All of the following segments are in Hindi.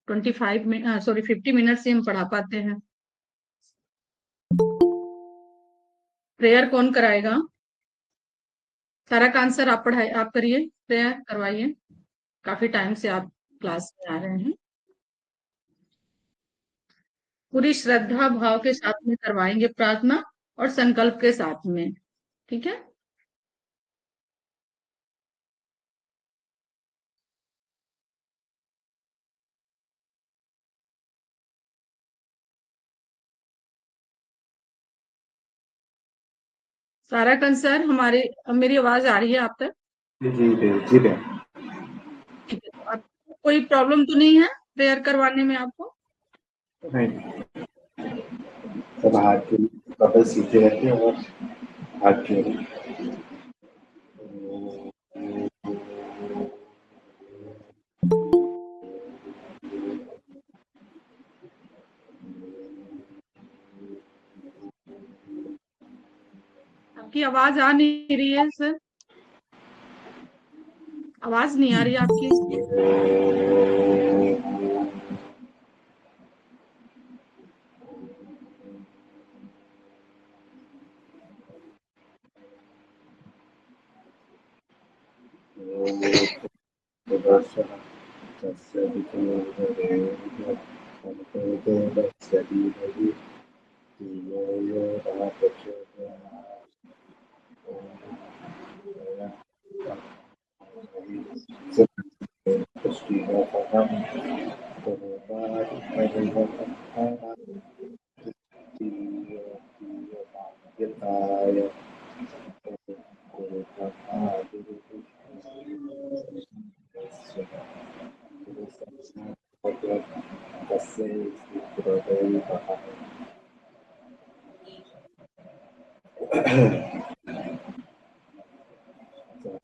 25 मिनट, सॉरी 50 मिनट से हम पढ़ा पाते हैं। प्रेयर कौन कराएगा? सारा का आंसर आप पढ़ाए, आप करिए, प्रेयर करवाइए। काफी टाइम से आप क्लास में आ रहे हैं। पूरी श्रद्धा भाव के साथ में करवाएंगे प्रार्थना, और संकल्प के साथ में। ठीक है। सारा कंसर हमारे, मेरी आवाज आ रही है आप तक? जी जी जी जी। ठीक है, तो आपको कोई प्रॉब्लम तो नहीं है प्रेयर करवाने में आपको? नहीं, सब हाथ के बगल सीधे रहते हैं और हाथ जोड़े। आपकी आवाज आ नहीं रही है सर, आवाज नहीं आ रही है आपकी इसकी।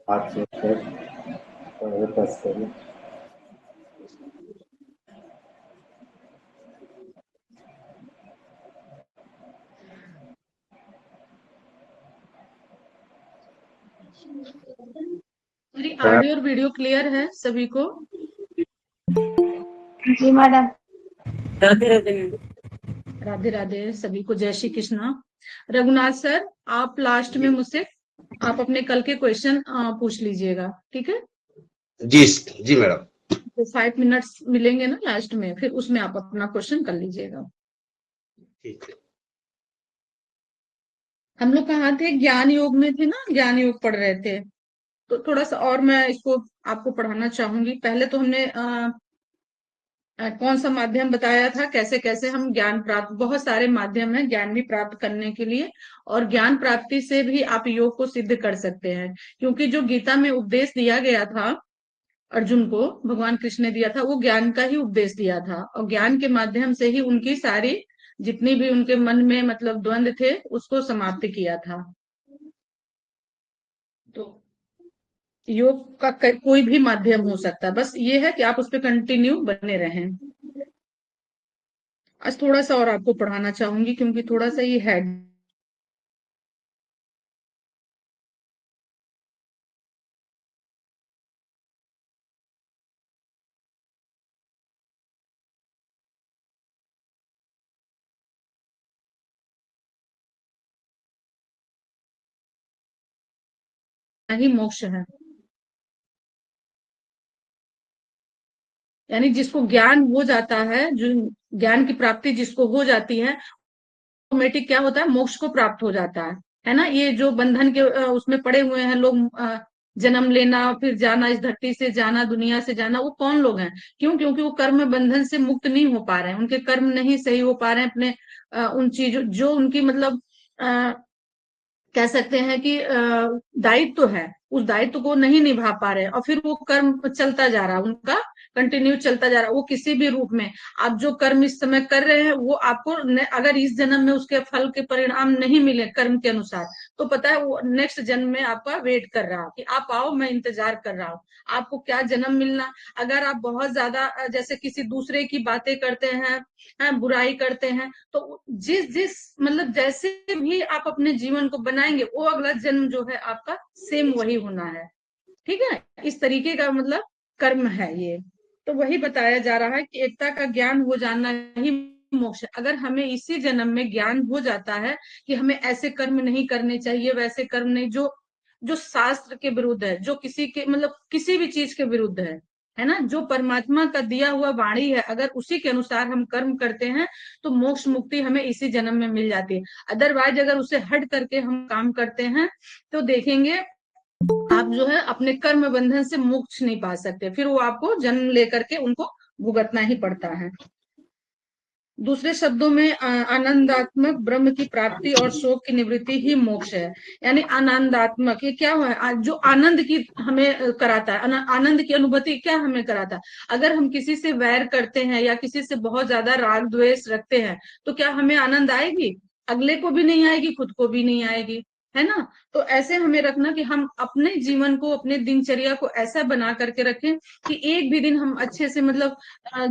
हाथ जोड़कर बस करें। मेरी ऑडियो और वीडियो क्लियर है सभी को? जी मैडम। राधे राधे। राधे राधे सभी को, जय श्री कृष्णा। रघुनाथ सर, आप लास्ट में मुझसे आप अपने कल के क्वेश्चन पूछ लीजिएगा, ठीक है? जी जी मैडम। तो 5 मिनट्स मिलेंगे ना लास्ट में, फिर उसमें आप अपना क्वेश्चन कर लीजिएगा। ठीक है। हम लोग कहाँ थे? ज्ञान योग में थे ना, ज्ञान योग पढ़ रहे थे। तो थोड़ा सा और मैं इसको आपको पढ़ाना चाहूंगी। पहले तो हमने कौन सा माध्यम बताया था, कैसे कैसे हम ज्ञान प्राप्त, बहुत सारे माध्यम हैं ज्ञान भी प्राप्त करने के लिए, और ज्ञान प्राप्ति से भी आप योग को सिद्ध कर सकते हैं। क्योंकि जो गीता में उपदेश दिया गया था अर्जुन को, भगवान कृष्ण ने दिया था, वो ज्ञान का ही उपदेश दिया था, और ज्ञान के माध्यम से ही उनकी सारी जितनी भी उनके मन में मतलब द्वंद थे उसको समाप्त किया था। तो योग का कोई भी माध्यम हो सकता है, बस ये है कि आप उस पर कंटिन्यू बने रहें। आज थोड़ा सा और आपको पढ़ाना चाहूंगी क्योंकि थोड़ा सा ये है। ही मोक्ष है, यानी जिसको ज्ञान हो जाता है, जो ज्ञान की प्राप्ति जिसको हो जाती है, ऑटोमेटिक क्या होता है, मोक्ष को प्राप्त हो जाता है ना। ये जो बंधन के उसमें पड़े हुए हैं लोग, जन्म लेना फिर जाना, इस धरती से जाना, दुनिया से जाना, वो कौन लोग हैं? क्यों? क्योंकि वो कर्म बंधन से मुक्त नहीं हो पा रहे हैं, उनके कर्म नहीं सही हो पा रहे हैं, अपने उन चीजों जो उनकी मतलब कह सकते हैं कि दायित्व है, उस दायित्व को नहीं निभा पा रहे, और फिर वो कर्म चलता जा रहा है उनका, कंटिन्यू चलता जा रहा है, वो किसी भी रूप में। आप जो कर्म इस समय कर रहे हैं वो आपको अगर इस जन्म में उसके फल के परिणाम नहीं मिले कर्म के अनुसार, तो पता है वो नेक्स्ट जन्म में आपका वेट कर रहा कि आप आओ, मैं इंतजार कर रहा हूँ, आपको क्या जन्म मिलना। अगर आप बहुत ज्यादा जैसे किसी दूसरे की बातें करते हैं, बुराई करते हैं, तो जिस जिस मतलब जैसे भी आप अपने जीवन को बनाएंगे, वो अगला जन्म जो है आपका सेम वही होना है। ठीक है, इस तरीके का मतलब कर्म है ये। तो वही बताया जा रहा है कि एकता का ज्ञान हो जाना ही मोक्ष है। अगर हमें इसी जन्म में ज्ञान हो जाता है कि हमें ऐसे कर्म नहीं करने चाहिए, वैसे कर्म नहीं, जो जो शास्त्र के विरुद्ध है, जो किसी के मतलब किसी भी चीज के विरुद्ध है ना, जो परमात्मा का दिया हुआ वाणी है, अगर उसी के अनुसार हम कर्म करते हैं तो मोक्ष मुक्ति हमें इसी जन्म में मिल जाती है। अदरवाइज अगर उसे हट करके हम काम करते हैं तो देखेंगे आप जो है अपने कर्म बंधन से मुक्त नहीं पा सकते, फिर वो आपको जन्म लेकर के उनको भुगतना ही पड़ता है। दूसरे शब्दों में आनंदात्मक ब्रह्म की प्राप्ति और शोक की निवृत्ति ही मोक्ष है। यानी आनंदात्मक, ये क्या हुआ, जो आनंद की हमें कराता है, आनंद की अनुभूति क्या हमें कराता है। अगर हम किसी से वैर करते हैं या किसी से बहुत ज्यादा राग द्वेष रखते हैं तो क्या हमें आनंद आएगी? अगले को भी नहीं आएगी, खुद को भी नहीं आएगी, है ना। तो ऐसे हमें रखना कि हम अपने जीवन को, अपने दिनचर्या को ऐसा बना करके रखें कि एक भी दिन हम अच्छे से मतलब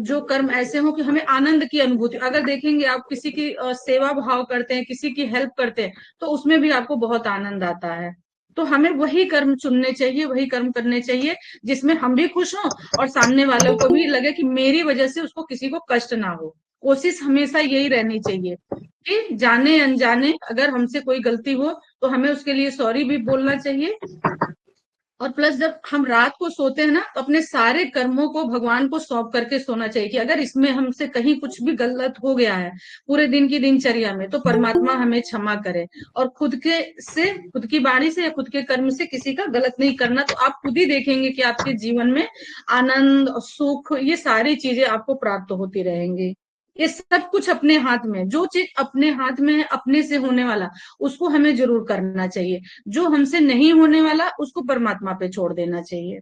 जो कर्म ऐसे हो कि हमें आनंद की अनुभूति। अगर देखेंगे आप किसी की सेवा भाव करते हैं, किसी की हेल्प करते हैं, तो उसमें भी आपको बहुत आनंद आता है। तो हमें वही कर्म चुनने चाहिए, वही कर्म करने चाहिए जिसमें हम भी खुश हों और सामने वालों को भी लगे कि मेरी वजह से उसको किसी को कष्ट ना हो। कोशिश हमेशा यही रहनी चाहिए कि जाने अनजाने अगर हमसे कोई गलती हो तो हमें उसके लिए सॉरी भी बोलना चाहिए। और प्लस जब हम रात को सोते हैं ना तो अपने सारे कर्मों को भगवान को सौंप करके सोना चाहिए कि अगर इसमें हमसे कहीं कुछ भी गलत हो गया है पूरे दिन की दिनचर्या में तो परमात्मा हमें क्षमा करे। और खुद के से, खुद की वाणी से या खुद के कर्म से किसी का गलत नहीं करना। तो आप खुद ही देखेंगे कि आपके जीवन में आनंद, सुख, ये सारी चीजें आपको प्राप्त होती रहेंगी। ये सब कुछ अपने हाथ में, जो चीज अपने हाथ में है, अपने से होने वाला, उसको हमें जरूर करना चाहिए। जो हमसे नहीं होने वाला उसको परमात्मा पे छोड़ देना चाहिए।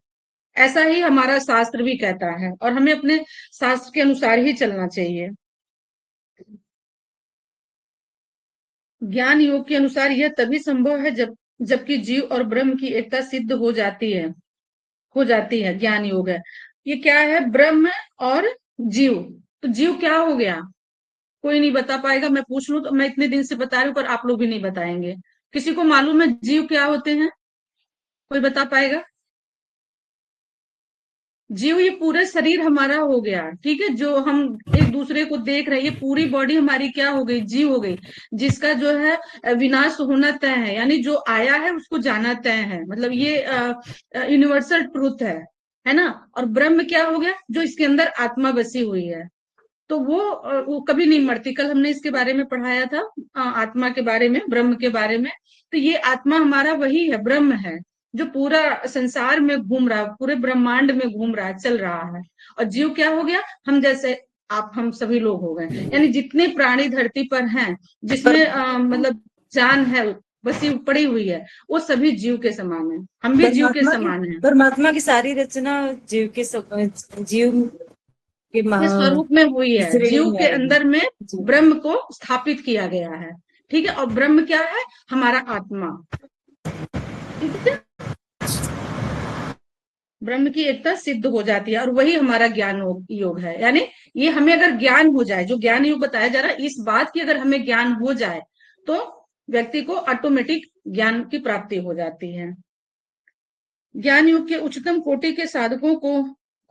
ऐसा ही हमारा शास्त्र भी कहता है और हमें अपने शास्त्र के अनुसार ही चलना चाहिए। ज्ञान योग के अनुसार यह तभी संभव है जबकि जीव और ब्रह्म की एकता सिद्ध हो जाती है ज्ञान योग है। ये क्या है? ब्रह्म और जीव। तो जीव क्या हो गया? कोई नहीं बता पाएगा। मैं पूछ लूं तो मैं इतने दिन से बता रही हूँ पर आप लोग भी नहीं बताएंगे। किसी को मालूम है जीव क्या होते हैं? कोई बता पाएगा? जीव ये पूरा शरीर हमारा हो गया, ठीक है, जो हम एक दूसरे को देख रहे हैं, ये पूरी बॉडी हमारी क्या हो गई? जीव हो गई, जिसका जो है विनाश होना तय है। यानी जो आया है उसको जाना तय है, मतलब ये यूनिवर्सल ट्रूथ है ना। और ब्रह्म क्या हो गया? जो इसके अंदर आत्मा बसी हुई है, तो वो कभी नहीं मरती। कल हमने इसके बारे में पढ़ाया था, आत्मा के बारे में, ब्रह्म के बारे में। तो ये आत्मा हमारा वही है, ब्रह्म है, जो पूरा संसार में घूम रहा है, पूरे ब्रह्मांड में घूम रहा है, चल रहा है। और जीव क्या हो गया? हम जैसे आप, हम सभी लोग हो गए। यानी जितने प्राणी धरती पर हैं, जिसमें मतलब जान है, बसी पड़ी हुई है, वो सभी जीव के समान है। हम भी जीव के समान हैं। परमात्मा की सारी रचना जीव जीव के ये स्वरूप में हुई है, श्रेणी जीव में के आएगी। अंदर में जी। ब्रह्म को स्थापित किया गया है, ठीक है। और ब्रह्म क्या है? हमारा आत्मा, ठीक है। ब्रह्म की एकता सिद्ध हो जाती है और वही हमारा ज्ञान योग है। यानी ये हमें अगर ज्ञान हो जाए, जो ज्ञान योग बताया जा रहा है, इस बात की अगर हमें ज्ञान हो जाए तो व्यक्ति को ऑटोमेटिक ज्ञान की प्राप्ति हो जाती है। ज्ञान योग के उच्चतम कोटि के साधकों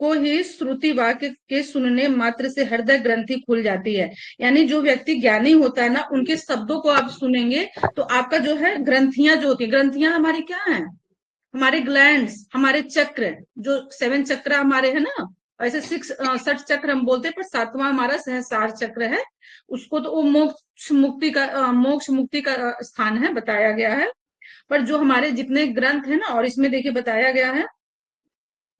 को ही श्रुति वाक्य के सुनने मात्र से हृदय ग्रंथि खुल जाती है। यानी जो व्यक्ति ज्ञानी होता है ना, उनके शब्दों को आप सुनेंगे तो आपका जो है ग्रंथियां जो होती है, ग्रंथियां हमारी क्या है? हमारे ग्लैंड्स, हमारे चक्र, जो 7 चक्र हमारे है ना, ऐसे 6 चक्र हम बोलते हैं, पर 7वां हमारा सहस्रार चक्र है। उसको तो वो मोक्ष मुक्ति का स्थान है, बताया गया है। पर जो हमारे जितने ग्रंथ है ना, और इसमें देखिए बताया गया है,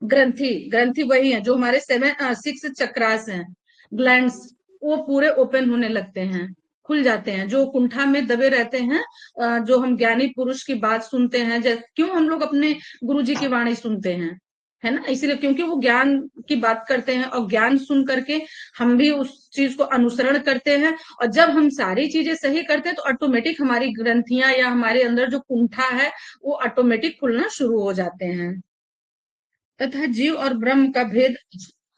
ग्रंथि वही है जो हमारे 6 चक्रास हैं, ग्लैंड्स, वो पूरे ओपन होने लगते हैं, खुल जाते हैं। जो कुंठा में दबे रहते हैं, जो हम ज्ञानी पुरुष की बात सुनते हैं, क्यों हम लोग अपने गुरु जी की वाणी सुनते हैं, है ना, इसीलिए क्योंकि वो ज्ञान की बात करते हैं और ज्ञान सुन करके हम भी उस चीज को अनुसरण करते हैं। और जब हम सारी चीजें सही करते हैं तो ऑटोमेटिक हमारी ग्रंथियां या हमारे अंदर जो कुंठा है वो ऑटोमेटिक खुलना शुरू हो जाते हैं, तथा जीव और ब्रह्म का भेद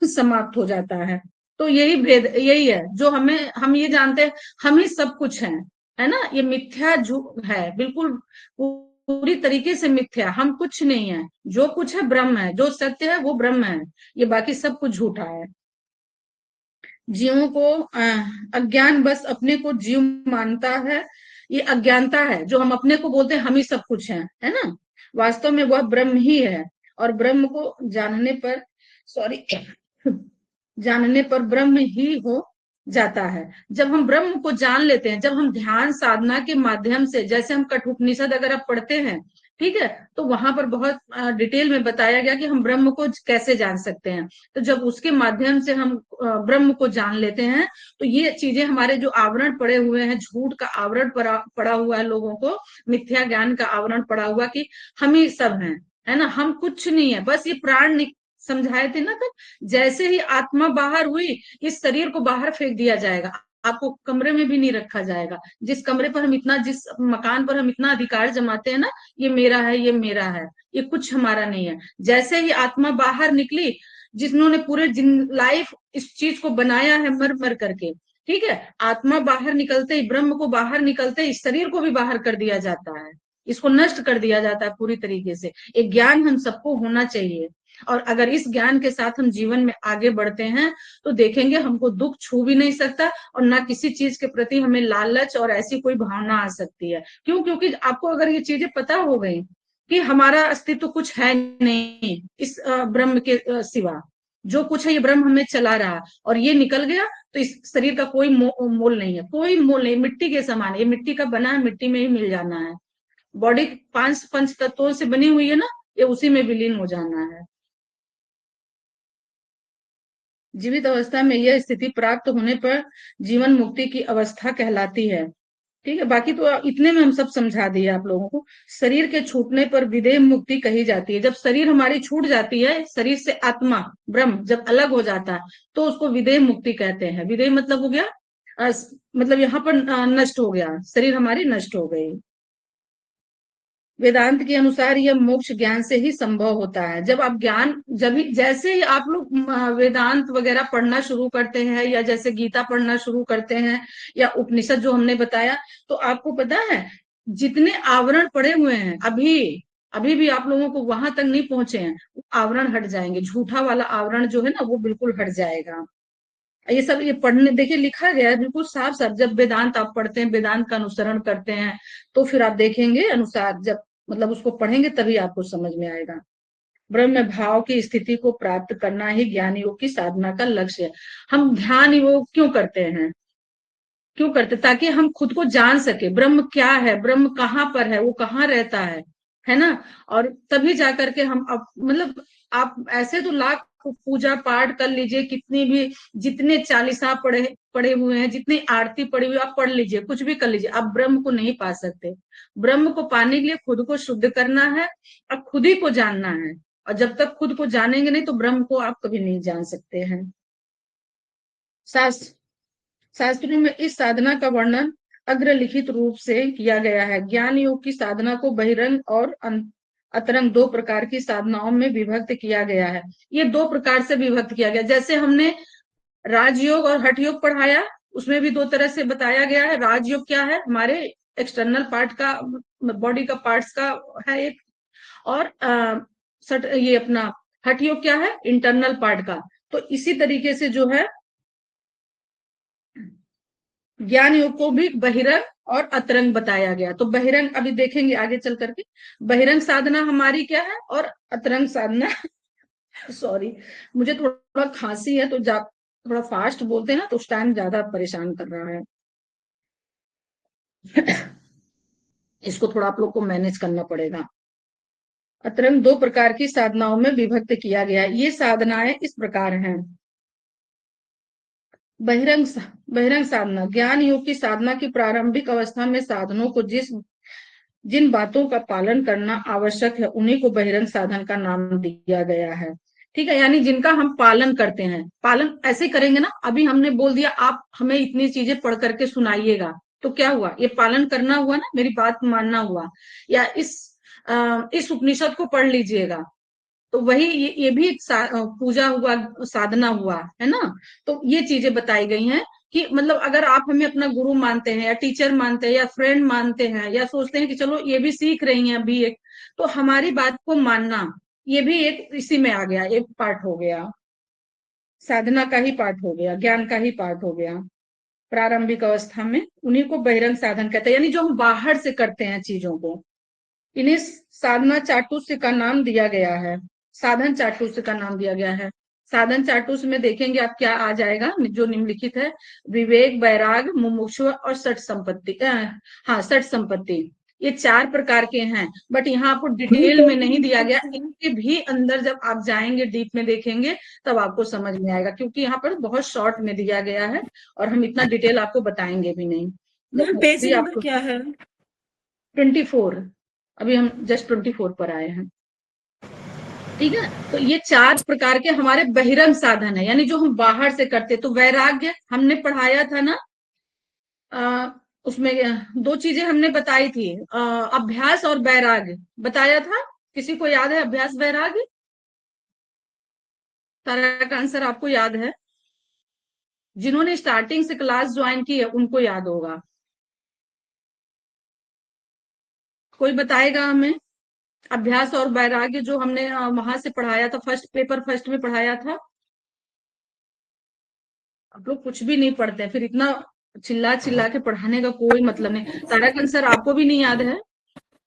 समाप्त हो जाता है। तो यही भेद, यही है जो हम ये जानते हैं हम ही सब कुछ हैं, है ना। ये मिथ्या झूठ है, बिल्कुल पूरी तरीके से मिथ्या, हम कुछ नहीं है, जो कुछ है ब्रह्म है, जो सत्य है वो ब्रह्म है, ये बाकी सब कुछ झूठा है। जीवों को अज्ञान बस अपने को जीव मानता है, ये अज्ञानता है, जो हम अपने को बोलते हैं हम ही सब कुछ है ना। वास्तव में वह ब्रह्म ही है, और ब्रह्म को जानने पर, सॉरी, जानने पर ब्रह्म ही हो जाता है। जब हम ब्रह्म को जान लेते हैं, जब हम ध्यान साधना के माध्यम से, जैसे हम कठोपनिषद अगर आप पढ़ते हैं, ठीक है, तो वहां पर बहुत डिटेल में बताया गया कि हम ब्रह्म को कैसे जान सकते हैं। तो जब उसके माध्यम से हम ब्रह्म को जान लेते हैं, तो ये चीजें, हमारे जो आवरण पड़े हुए हैं, झूठ का आवरण पड़ा हुआ है लोगों को, मिथ्या ज्ञान का आवरण पड़ा हुआ कि हम ही सब हैं, है ना, हम कुछ नहीं है, बस ये प्राण समझाए थे ना तब, जैसे ही आत्मा बाहर हुई, इस शरीर को बाहर फेंक दिया जाएगा, आपको कमरे में भी नहीं रखा जाएगा। जिस कमरे पर हम इतना, जिस मकान पर हम इतना अधिकार जमाते हैं ना, ये मेरा है, ये मेरा है, ये कुछ हमारा नहीं है, जैसे ही आत्मा बाहर निकली, जिन्होंने पूरे लाइफ इस चीज को बनाया है मर मर करके, ठीक है, आत्मा बाहर निकलते ही, ब्रह्म को बाहर निकलते ही, इस शरीर को भी बाहर कर दिया जाता है, इसको नष्ट कर दिया जाता है पूरी तरीके से। एक ज्ञान हम सबको होना चाहिए, और अगर इस ज्ञान के साथ हम जीवन में आगे बढ़ते हैं, तो देखेंगे हमको दुख छू भी नहीं सकता, और ना किसी चीज के प्रति हमें लालच और ऐसी कोई भावना आ सकती है। क्यों? क्योंकि आपको अगर ये चीजें पता हो गई कि हमारा अस्तित्व कुछ है नहीं इस ब्रह्म के सिवा, जो कुछ है ये ब्रह्म हमें चला रहा, और ये निकल गया, तो इस शरीर का कोई मोल नहीं है, कोई मोल नहीं, मिट्टी के समान है, ये मिट्टी का बना है, मिट्टी में ही मिल जाना है। बॉडी पांच पंच तत्वों से बनी हुई है ना, ये उसी में विलीन हो जाना है। जीवित अवस्था में यह स्थिति प्राप्त होने पर जीवन मुक्ति की अवस्था कहलाती है। ठीक है, बाकी तो इतने में हम सब समझा दिए आप लोगों को। शरीर के छूटने पर विदेह मुक्ति कही जाती है। जब शरीर हमारी छूट जाती है, शरीर से आत्मा ब्रह्म जब अलग हो जाता है, तो उसको विदेह मुक्ति कहते हैं। विदेह मतलब हो गया मतलब यहाँ पर नष्ट हो गया, शरीर हमारी नष्ट हो गई। वेदांत के अनुसार यह मोक्ष ज्ञान से ही संभव होता है। जब आप ज्ञान, जब जैसे ही आप लोग वेदांत वगैरह पढ़ना शुरू करते हैं, या जैसे गीता पढ़ना शुरू करते हैं, या उपनिषद जो हमने बताया, तो आपको पता है जितने आवरण पड़े हुए हैं, अभी अभी भी आप लोगों को वहां तक नहीं पहुंचे हैं, आवरण हट जाएंगे, झूठा वाला आवरण जो है ना, वो बिल्कुल हट जाएगा। ये सब ये पढ़ने, देखिए लिखा गया है बिल्कुल साफ साफ। जब वेदांत आप पढ़ते हैं, वेदांत का अनुसरण करते हैं, तो फिर आप देखेंगे अनुसार, जब मतलब उसको पढ़ेंगे तभी आपको समझ में आएगा। ब्रह्म भाव की स्थिति को प्राप्त करना ही ज्ञान योग की साधना का लक्ष्य है। हम ध्यान योग क्यों करते हैं? क्यों करते? ताकि हम खुद को जान सके, ब्रह्म क्या है, ब्रह्म कहाँ पर है, वो कहाँ रहता है ना। और तभी जाकर के हम अब मतलब, आप ऐसे तो लाख पूजा पाठ कर लीजिए, कितनी भी, जितने चालीसा पढ़े पढ़े हुए हैं, जितनी आरती पड़ी हुई, आप पढ़ लीजिए, कुछ भी कर लीजिए, आप ब्रह्म को नहीं पा सकते। ब्रह्म को पाने के लिए खुद को शुद्ध करना है, और खुद ही को जानना है। और जब तक खुद को जानेंगे नहीं, तो ब्रह्म को आप कभी नहीं जान सकते हैं। शास्त्रों में इस साधना का वर्णन अग्रलिखित रूप से किया गया है। ज्ञान योग की साधना को बहिरंग और अतरंग दो प्रकार की साधनाओं में विभक्त किया गया है। ये दो प्रकार से विभक्त किया गया। जैसे हमने राजयोग और हठ योग पढ़ाया, उसमें भी दो तरह से बताया गया है। राजयोग क्या है? हमारे एक्सटर्नल पार्ट का, बॉडी का पार्ट्स का है एक, और ये अपना हठ योग क्या है? इंटरनल पार्ट का। तो इसी तरीके से जो है ज्ञान योग को भी बहिरंग और अतरंग बताया गया। तो बहिरंग अभी देखेंगे आगे चल करके, बहिरंग साधना हमारी क्या है, और अतरंग साधना सॉरी, मुझे थोड़ा खांसी है, तो थोड़ा फास्ट बोलते हैं ना, तो उस टाइम ज्यादा परेशान कर रहा है। इसको थोड़ा आप लोग को मैनेज करना पड़ेगा। अतरंग दो प्रकार की साधनाओं में विभक्त किया गया है। ये साधनाएं इस प्रकार हैं। बहिरंग साधना, ज्ञान योग की साधना की प्रारंभिक अवस्था में साधनों को जिन बातों का पालन करना आवश्यक है, उन्हीं को बहिरंग साधन का नाम दिया गया है। ठीक है, यानी जिनका हम पालन करते हैं, पालन ऐसे करेंगे ना, अभी हमने बोल दिया आप हमें इतनी चीजें पढ़ करके सुनाइएगा, तो क्या हुआ? ये पालन करना हुआ ना, मेरी बात मानना हुआ। या इस उपनिषद को पढ़ लीजिएगा, तो वही ये भी एक पूजा हुआ, साधना हुआ, है ना। तो ये चीजें बताई गई हैं कि मतलब अगर आप हमें अपना गुरु मानते हैं या टीचर मानते हैं या फ्रेंड मानते हैं या सोचते हैं कि चलो ये भी सीख रही हैं अभी एक, तो हमारी बात को मानना ये भी एक इसी में आ गया, एक पार्ट हो गया, साधना का ही पार्ट हो गया, ज्ञान का ही पार्ट हो गया। प्रारंभिक अवस्था में उन्हीं को बहिरंग साधन कहते हैं, यानी जो हम बाहर से करते हैं चीजों को, इन्हें साधना चाटुस्य का नाम दिया गया है, साधन चाटुस्य का नाम दिया गया है। साधन चाटुस्य में देखेंगे आप क्या आ जाएगा जो निम्नलिखित है, विवेक, वैराग, मुमुक्षु और सठ संपत्ति। हाँ, सठ संपत्ति, ये 4 प्रकार के हैं, बट यहाँ आपको डिटेल में नहीं दिया गया। इनके भी अंदर जब आप जाएंगे, डीप में देखेंगे, तब आपको समझ में आएगा, क्योंकि यहाँ पर बहुत शॉर्ट में दिया गया है और हम इतना डिटेल आपको बताएंगे भी नहीं। मैम पेज अभी नंबर आपको क्या है? 24, अभी हम जस्ट 24 पर आए हैं। ठीक है, तो ये 4 प्रकार के हमारे बहिरंग साधन है, यानी जो हम बाहर से करते। तो वैराग्य हमने पढ़ाया था ना, उसमें 2 चीजें हमने बताई थी, अभ्यास और वैराग्य बताया था। किसी को याद है अभ्यास वैराग्य? सारा का आंसर आपको याद है? जिन्होंने स्टार्टिंग से क्लास ज्वाइन की है उनको याद होगा। कोई बताएगा हमें? अभ्यास और वैराग्य जो हमने वहां से पढ़ाया था, फर्स्ट में पढ़ाया था। आप लोग कुछ भी नहीं पढ़ते, फिर इतना चिल्ला चिल्ला के पढ़ाने का कोई मतलब नहीं। सारा का आंसर आपको भी नहीं याद है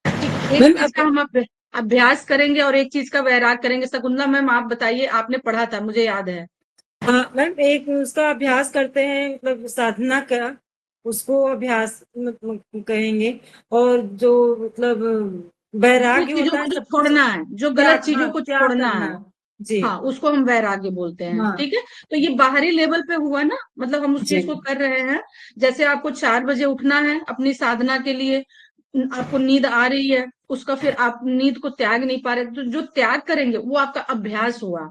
कि एक मैम चीज का हम अभ्यास करेंगे और एक चीज का वैराग करेंगे। शकुंतला मैम आप बताइए, आपने पढ़ा था, मुझे याद है। हाँ मैम, एक उसका अभ्यास करते हैं, मतलब साधना का, उसको अभ्यास मतलब कहेंगे। और जो मतलब गलत वैराग्य चीजों होता को है जो सब कुछ छोड़ना है, जो गलत त्याग, चीजों हाँ को त्याग छोड़ना करना। है, जी हाँ, उसको हम वैराग्य बोलते हैं। हाँ ठीक है, तो ये बाहरी लेवल पे हुआ ना, मतलब हम उस जी चीज को कर रहे हैं। जैसे आपको 4 बजे उठना है अपनी साधना के लिए, आपको नींद आ रही है, उसका फिर आप नींद को त्याग नहीं पा रहे, तो जो त्याग करेंगे वो आपका अभ्यास हुआ,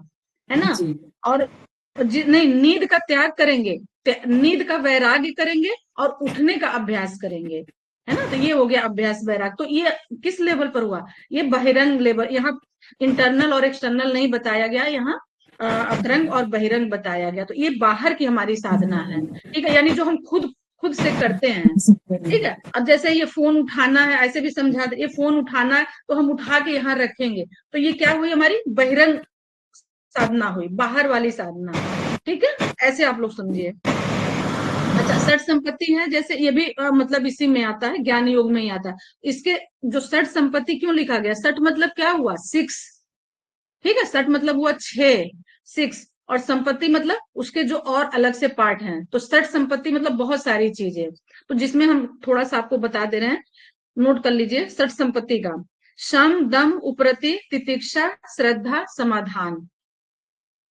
है ना। जी और नहीं, नींद का त्याग करेंगे, नींद का वैराग्य करेंगे और उठने का अभ्यास करेंगे, है ना। तो ये हो गया अभ्यास वैराग। तो ये किस लेवल पर हुआ? ये बहिरंग लेवल। यहाँ इंटरनल और एक्सटर्नल नहीं बताया गया, यहाँ अंतरंग और बहिरंग बताया गया। तो ये बाहर की हमारी साधना है, ठीक है, यानी जो हम खुद खुद से करते हैं। ठीक है, अब जैसे ये फोन उठाना है, ऐसे भी समझा दे, ये फोन उठाना है तो हम उठा के यहाँ रखेंगे, तो ये क्या हुई? हमारी बहिरंग साधना हुई, बाहर वाली साधना। ठीक है, ऐसे आप लोग समझिए। अच्छा, सठ संपत्ति है, जैसे ये भी मतलब इसी में आता है, ज्ञान योग में ही आता है। इसके जो सठ संपत्ति क्यों लिखा गया? सठ मतलब क्या हुआ? 6। ठीक है, सठ मतलब हुआ 6, 6। और संपत्ति मतलब उसके जो और अलग से पार्ट हैं। तो सठ संपत्ति मतलब बहुत सारी चीजें, तो जिसमें हम थोड़ा सा आपको बता दे रहे हैं, नोट कर लीजिए। सठ संपत्ति का शम, दम, उपरति, तितिक्षा, श्रद्धा, समाधान।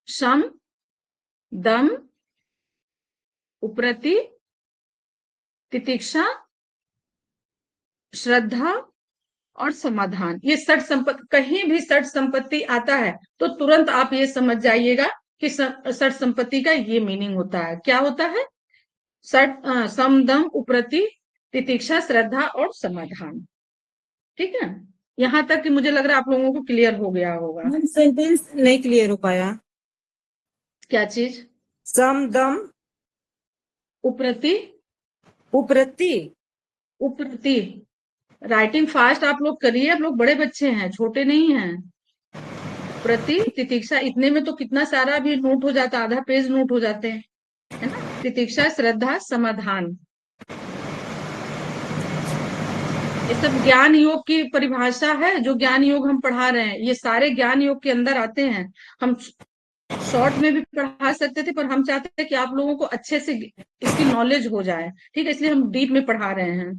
शम, दम, उपरति, तितिक्षा, श्रद्धा और समाधान। ये सठ संपत्ति, कहीं भी सठ संपत्ति आता है तो तुरंत आप ये समझ जाइएगा कि सठ संपत्ति का ये मीनिंग होता है। क्या होता है? सठ, सम, दम, उपरति, तितिक्षा, श्रद्धा और समाधान। ठीक है, यहां तक कि मुझे लग रहा है आप लोगों को क्लियर हो गया होगा। मैम सेंटेंस नहीं क्लियर हो पाया। क्या चीज? सम, दम, उपरति, उपरति। उपरति। राइटिंग फास्ट आप लोग करिए, आप लोग बड़े बच्चे हैं, छोटे नहीं हैं। प्रति, तितिक्षा, इतने में तो कितना सारा भी नोट हो जाता, आधा पेज नोट हो जाते हैं, है ना। तितिक्षा, श्रद्धा, समाधान, ये सब ज्ञान योग की परिभाषा है, जो ज्ञान योग हम पढ़ा रहे हैं। ये सारे ज्ञान योग के अंदर आते हैं। हम शॉर्ट में भी पढ़ा सकते थे, पर हम चाहते थे कि आप लोगों को अच्छे से इसकी नॉलेज हो जाए। ठीक है, इसलिए हम डीप में पढ़ा रहे हैं।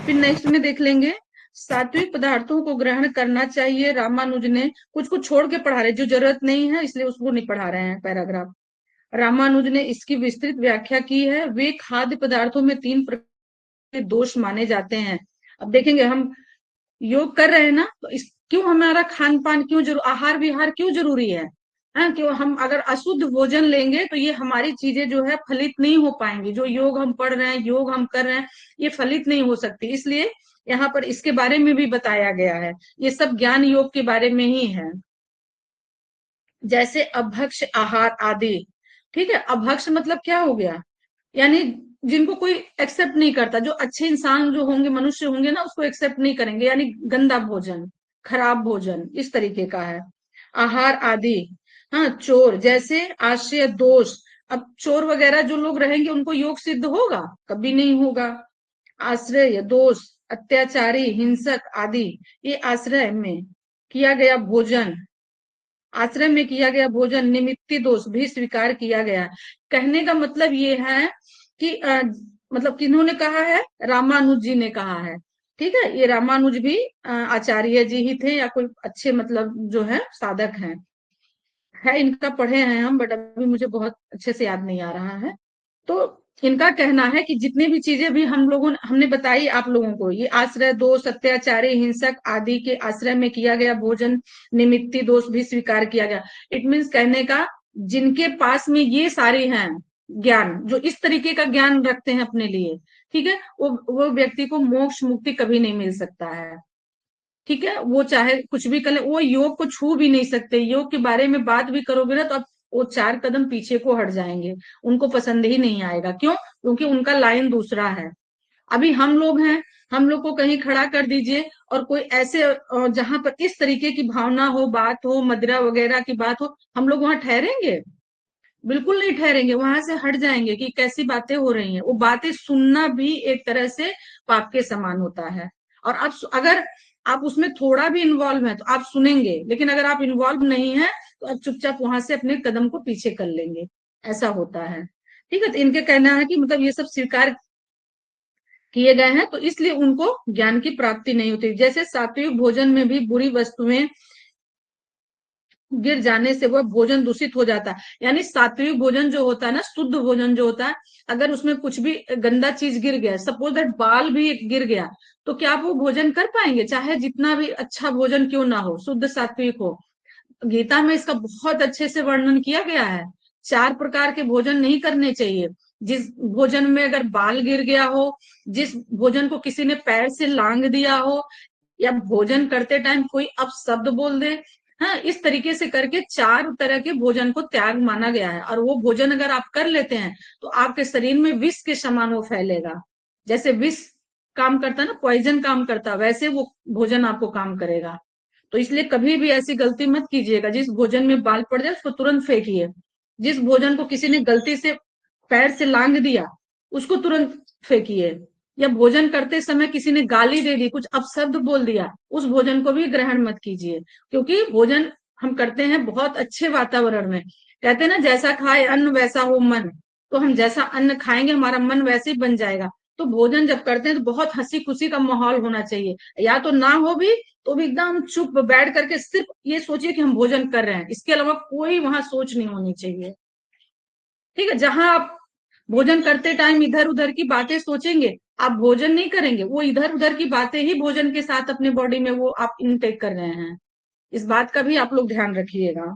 फिर नेक्स्ट में देख लेंगे, सात्विक पदार्थों को ग्रहण करना चाहिए। रामानुज ने कुछ कुछ छोड़ के पढ़ा रहे, जो जरूरत नहीं है इसलिए उसको नहीं पढ़ा रहे हैं पैराग्राफ। रामानुज ने इसकी विस्तृत व्याख्या की है। वे खाद्य पदार्थों में 3 प्रकार के दोष माने जाते हैं। अब देखेंगे, हम योग कर रहे हैं ना, तो इस क्यों हमारा खान पान क्यों आहार विहार क्यों जरूरी है? क्यों हम अगर अशुद्ध भोजन लेंगे तो ये हमारी चीजें जो है फलित नहीं हो पाएंगी। जो योग हम पढ़ रहे हैं, योग हम कर रहे हैं, ये फलित नहीं हो सकती। इसलिए यहाँ पर इसके बारे में भी बताया गया है। ये सब ज्ञान योग के बारे में ही है, जैसे अभक्ष आहार आदि। ठीक है, अभक्ष मतलब क्या हो गया? यानी जिनको कोई एक्सेप्ट नहीं करता, जो अच्छे इंसान जो होंगे, मनुष्य होंगे ना, उसको एक्सेप्ट नहीं करेंगे, यानी गंदा भोजन, खराब भोजन, इस तरीके का है। आहार आदि, हाँ, चोर जैसे आश्रय दोष। अब चोर वगैरह जो लोग रहेंगे उनको योग सिद्ध होगा? कभी नहीं होगा। आश्रय दोष, अत्याचारी, हिंसक आदि, ये आश्रय में किया गया भोजन, आश्रम में किया गया भोजन निमित्ती दोष भी स्वीकार किया गया। कहने का मतलब ये है कि मतलब किन्होंने कहा है? रामानुज जी ने कहा है। ठीक है, ये रामानुज भी आचार्य जी ही थे, या कोई अच्छे मतलब जो है साधक है इनका, पढ़े हैं हम, बट अभी मुझे बहुत अच्छे से याद नहीं आ रहा है। तो इनका कहना है कि जितने भी चीजें भी हमने बताई आप लोगों को, ये आश्रय दोष, अत्याचारी, हिंसक आदि के आश्रय में किया गया भोजन निमित्ती दोष भी स्वीकार किया गया। इट मीन्स कहने का, जिनके पास में ये सारे हैं ज्ञान, जो इस तरीके का ज्ञान रखते हैं अपने लिए, ठीक है, वो व्यक्ति को मोक्ष मुक्ति कभी नहीं मिल सकता है। ठीक है, वो चाहे कुछ भी कर ले, वो योग को छू भी नहीं सकते। योग के बारे में बात भी करोगे ना तो आप वो 4 कदम पीछे को हट जाएंगे, उनको पसंद ही नहीं आएगा। क्यों? क्योंकि उनका लाइन दूसरा है। अभी हम लोग हैं, हम लोग को कहीं खड़ा कर दीजिए और कोई ऐसे जहां पर इस तरीके की भावना हो, बात हो, मदिरा वगैरह की बात हो, हम लोग वहां ठहरेंगे? बिल्कुल नहीं ठहरेंगे, वहां से हट जाएंगे कि कैसी बातें हो रही हैं। वो बातें सुनना भी एक तरह से पाप के समान होता है। और आप अगर आप उसमें थोड़ा भी इन्वॉल्व है तो आप सुनेंगे, लेकिन अगर आप इन्वॉल्व नहीं है तो आप चुपचाप वहां से अपने कदम को पीछे कर लेंगे, ऐसा होता है। ठीक है, तो इनके कहना है कि मतलब ये सब स्वीकार किए गए हैं, तो इसलिए उनको ज्ञान की प्राप्ति नहीं होती। जैसे सात्विक भोजन में भी बुरी वस्तुएं गिर जाने से वह भोजन दूषित हो जाता है। यानी सात्विक भोजन जो होता है ना, शुद्ध भोजन जो होता है, अगर उसमें कुछ भी गंदा चीज गिर गया, सपोज दैट बाल भी गिर गया, तो क्या आप वो भोजन कर पाएंगे? चाहे जितना भी अच्छा भोजन क्यों ना हो, शुद्ध सात्विक हो। गीता में इसका बहुत अच्छे से वर्णन किया गया है। 4 प्रकार के भोजन नहीं करने चाहिए। जिस भोजन में अगर बाल गिर गया हो, जिस भोजन को किसी ने पैर से लांग दिया हो, या भोजन करते टाइम कोई अपशब्द बोल दे, हाँ, इस तरीके से करके 4 तरह के भोजन को त्याग माना गया है। और वो भोजन अगर आप कर लेते हैं तो आपके शरीर में विष के समान वो फैलेगा। जैसे विष काम करता है ना, पॉइजन काम करता है, वैसे वो भोजन आपको काम करेगा। तो इसलिए कभी भी ऐसी गलती मत कीजिएगा। जिस भोजन में बाल पड़ जाए उसको तुरंत फेंकिए। जिस भोजन को किसी ने गलती से पैर से लांग दिया, उसको तुरंत फेंकिए। या भोजन करते समय किसी ने गाली दे दी, कुछ अपशब्द बोल दिया, उस भोजन को भी ग्रहण मत कीजिए। क्योंकि भोजन हम करते हैं बहुत अच्छे वातावरण में। कहते हैं ना, जैसा खाए अन्न वैसा हो मन। तो हम जैसा अन्न खाएंगे हमारा मन वैसे ही बन जाएगा। तो भोजन जब करते हैं तो बहुत हंसी खुशी का माहौल होना चाहिए। या तो ना हो भी तो भी एकदम चुप बैठ करके सिर्फ ये सोचिए कि हम भोजन कर रहे हैं, इसके अलावा कोई वहां सोच नहीं होनी चाहिए। ठीक है, जहां आप भोजन करते टाइम इधर उधर की बातें सोचेंगे, आप भोजन नहीं करेंगे, वो इधर उधर की बातें ही भोजन के साथ अपने बॉडी में वो आप इनटेक कर रहे हैं। इस बात का भी आप लोग ध्यान रखिएगा।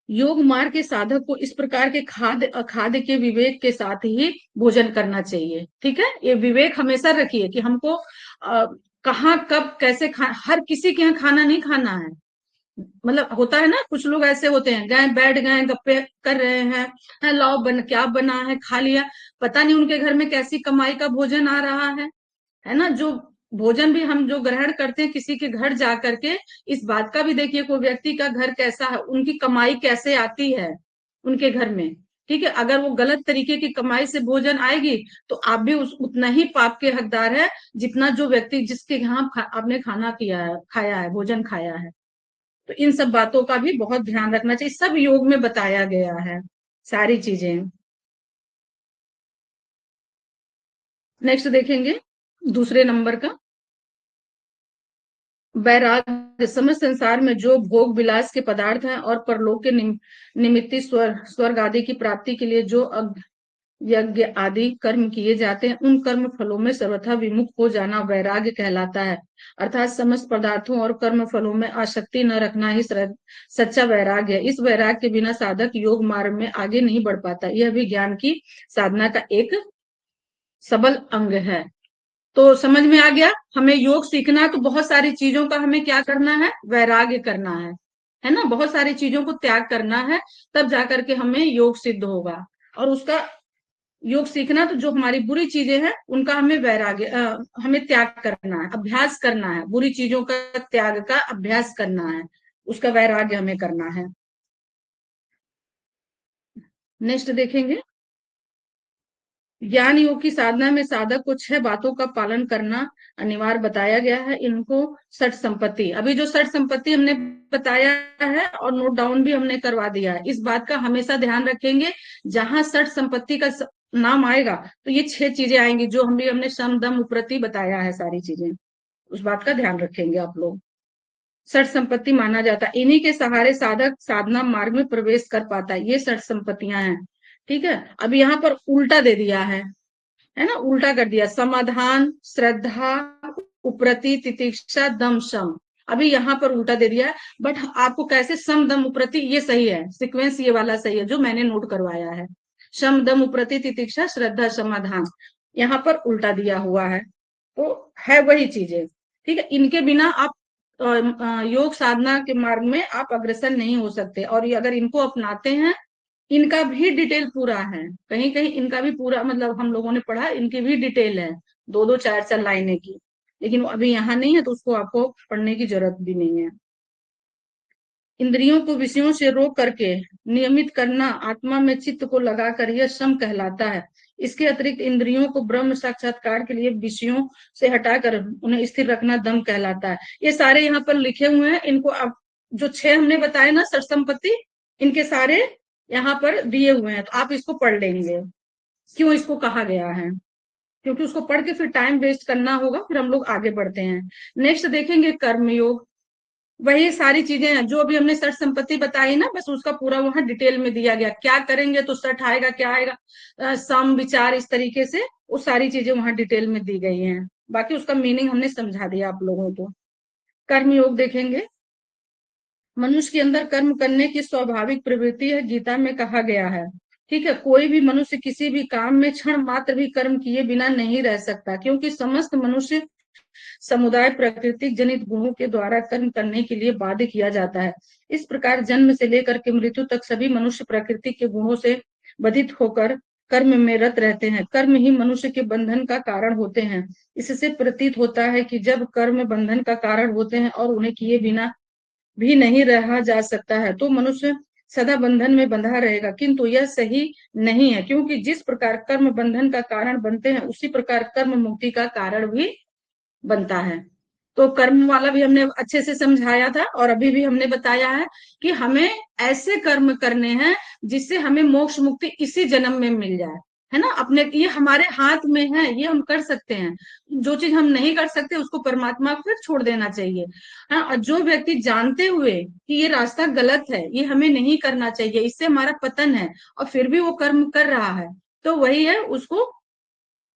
योग मार्ग के साधक को इस प्रकार के खाद्य अखाद्य के विवेक के साथ ही भोजन करना चाहिए। ठीक है, ये विवेक हमेशा रखिए कि हमको कहाँ कब कैसे हर किसी के यहाँ खाना नहीं खाना है। मतलब होता है ना, कुछ लोग ऐसे होते हैं, गए बैठ गए गप्पे कर रहे हैं, लाओ क्या बना है खा लिया, पता नहीं उनके घर में कैसी कमाई का भोजन आ रहा है ना। जो भोजन भी हम जो ग्रहण करते हैं किसी के घर जा करके, इस बात का भी देखिए कोई व्यक्ति का घर कैसा है, उनकी कमाई कैसे आती है उनके घर में। ठीक है, अगर वो गलत तरीके की कमाई से भोजन आएगी तो आप भी उतना ही पाप के हकदार है, जितना जो व्यक्ति जिसके यहाँ आपने खाना खाया है, भोजन खाया है। तो इन सब बातों का भी बहुत ध्यान रखना चाहिए। सब योग में बताया गया है सारी चीजें। नेक्स्ट देखेंगे दूसरे नंबर का, वैराग्य। समस्त संसार में जो भोग विलास के पदार्थ हैं और परलोक के निमित्ती स्वर्ग आदि की प्राप्ति के लिए जो यज्ञ आदि कर्म किए जाते हैं, उन कर्म फलों में सर्वथा विमुख हो जाना वैराग्य कहलाता है। अर्थात समस्त पदार्थों और कर्म फलों में आसक्ति न रखना ही सच्चा वैराग्य है। इस वैराग्य के बिना साधक योग मार्ग में आगे नहीं बढ़ पाता। यह भी ज्ञान की साधना का एक सबल अंग है। तो समझ में आ गया, हमें योग सीखना है तो बहुत सारी चीजों का हमें क्या करना है? वैराग्य करना है ना। बहुत सारी चीजों को त्याग करना है, तब जाकर के हमें योग सिद्ध होगा। और उसका योग सीखना तो जो हमारी बुरी चीजें हैं उनका हमें वैराग्य हमें त्याग करना है, अभ्यास करना है, बुरी चीजों का त्याग का अभ्यास करना है, उसका वैराग्य हमें करना है। नेक्स्ट देखेंगे, ज्ञान योग की साधना में साधक को 6 बातों का पालन करना अनिवार्य बताया गया है। इनको षट संपत्ति, अभी जो षट संपत्ति हमने बताया है और नोट डाउन भी हमने करवा दिया है, इस बात का हमेशा ध्यान रखेंगे। जहां षट संपत्ति का नाम आएगा तो ये 6 चीजें आएंगी जो हमने सम दम उपरति बताया है, सारी चीजें, उस बात का ध्यान रखेंगे आप लोग। षट संपत्ति माना जाता है, इन्हीं के सहारे साधक साधना मार्ग में प्रवेश कर पाता है, ये षट संपत्तियां हैं। ठीक है, अब यहाँ पर उल्टा दे दिया है ना, उल्टा कर दिया, समाधान, श्रद्धा, उपरति, तितिक्षा, दम, शम। अभी यहाँ पर उल्टा दे दिया है, बट आपको कैसे सम दम उपरति, ये सही है, सीक्वेंस ये वाला सही है जो मैंने नोट करवाया है। शम दम उपरति तितिक्षा श्रद्धा समाधान, यहाँ पर उल्टा दिया हुआ है, तो है वही चीजें। ठीक है, इनके बिना आप योग साधना के मार्ग में आप अग्रसर नहीं हो सकते। और ये अगर इनको अपनाते हैं, इनका भी डिटेल पूरा है, कहीं कहीं इनका भी पूरा, मतलब हम लोगों ने पढ़ा, इनकी भी डिटेल है 2-2 4-4 लाइनें की, लेकिन वो अभी यहाँ नहीं है तो उसको आपको पढ़ने की जरूरत भी नहीं है। इंद्रियों को विषयों से रोक करके नियमित करना आत्मा में चित्त को लगाकर यह सम कहलाता है। इसके अतिरिक्त इंद्रियों को ब्रह्म साक्षात्कार के लिए विषयों से हटाकर उन्हें स्थिर रखना दम कहलाता है। ये सारे यहाँ पर लिखे हुए हैं, इनको आप जो 6 हमने बताए ना षट संपत्ति, इनके सारे यहाँ पर दिए हुए हैं, तो आप इसको पढ़ लेंगे क्यों इसको कहा गया है, क्योंकि उसको पढ़ के फिर टाइम वेस्ट करना होगा, फिर हम लोग आगे बढ़ते हैं। नेक्स्ट देखेंगे कर्मयोग, वही सारी चीजें हैं जो अभी हमने षट संपत्ति बताई ना, बस उसका पूरा वहां डिटेल में दिया गया, क्या करेंगे तो षट आएगा, क्या आएगा, सम विचार, इस तरीके से वो सारी चीजें वहां डिटेल में दी गई हैं। बाकी उसका मीनिंग हमने समझा दिया आप लोगों को। कर्मयोग देखेंगे, मनुष्य के अंदर कर्म करने की स्वाभाविक प्रवृत्ति है, गीता में कहा गया है। ठीक है, कोई भी मनुष्य किसी भी काम में क्षण मात्र भी कर्म किए बिना नहीं रह सकता, क्योंकि समस्त मनुष्य समुदाय प्राकृतिक जनित गुणों के द्वारा कर्म करने के लिए बाध्य किया जाता है। इस प्रकार जन्म से लेकर के मृत्यु तक सभी मनुष्य प्रकृति के गुणों से बाधित होकर कर्म में रत रहते हैं। कर्म ही मनुष्य के बंधन का कारण होते हैं। इससे प्रतीत होता है कि जब कर्म बंधन का कारण होते हैं और उन्हें किए बिना भी नहीं रहा जा सकता है तो मनुष्य सदा बंधन में बंधा रहेगा, किंतु यह सही नहीं है, क्योंकि जिस प्रकार कर्म बंधन का कारण बनते हैं उसी प्रकार कर्म मुक्ति का कारण भी बनता है। तो कर्म वाला भी हमने अच्छे से समझाया था, और अभी भी हमने बताया है कि हमें ऐसे कर्म करने हैं जिससे हमें मोक्ष मुक्ति इसी जन्म में मिल जाए, है ना। अपने ये हमारे हाथ में है, ये हम कर सकते हैं। जो चीज हम नहीं कर सकते उसको परमात्मा को फिर छोड़ देना चाहिए। हाँ, और जो व्यक्ति जानते हुए कि ये रास्ता गलत है, ये हमें नहीं करना चाहिए, इससे हमारा पतन है, और फिर भी वो कर्म कर रहा है, तो वही है, उसको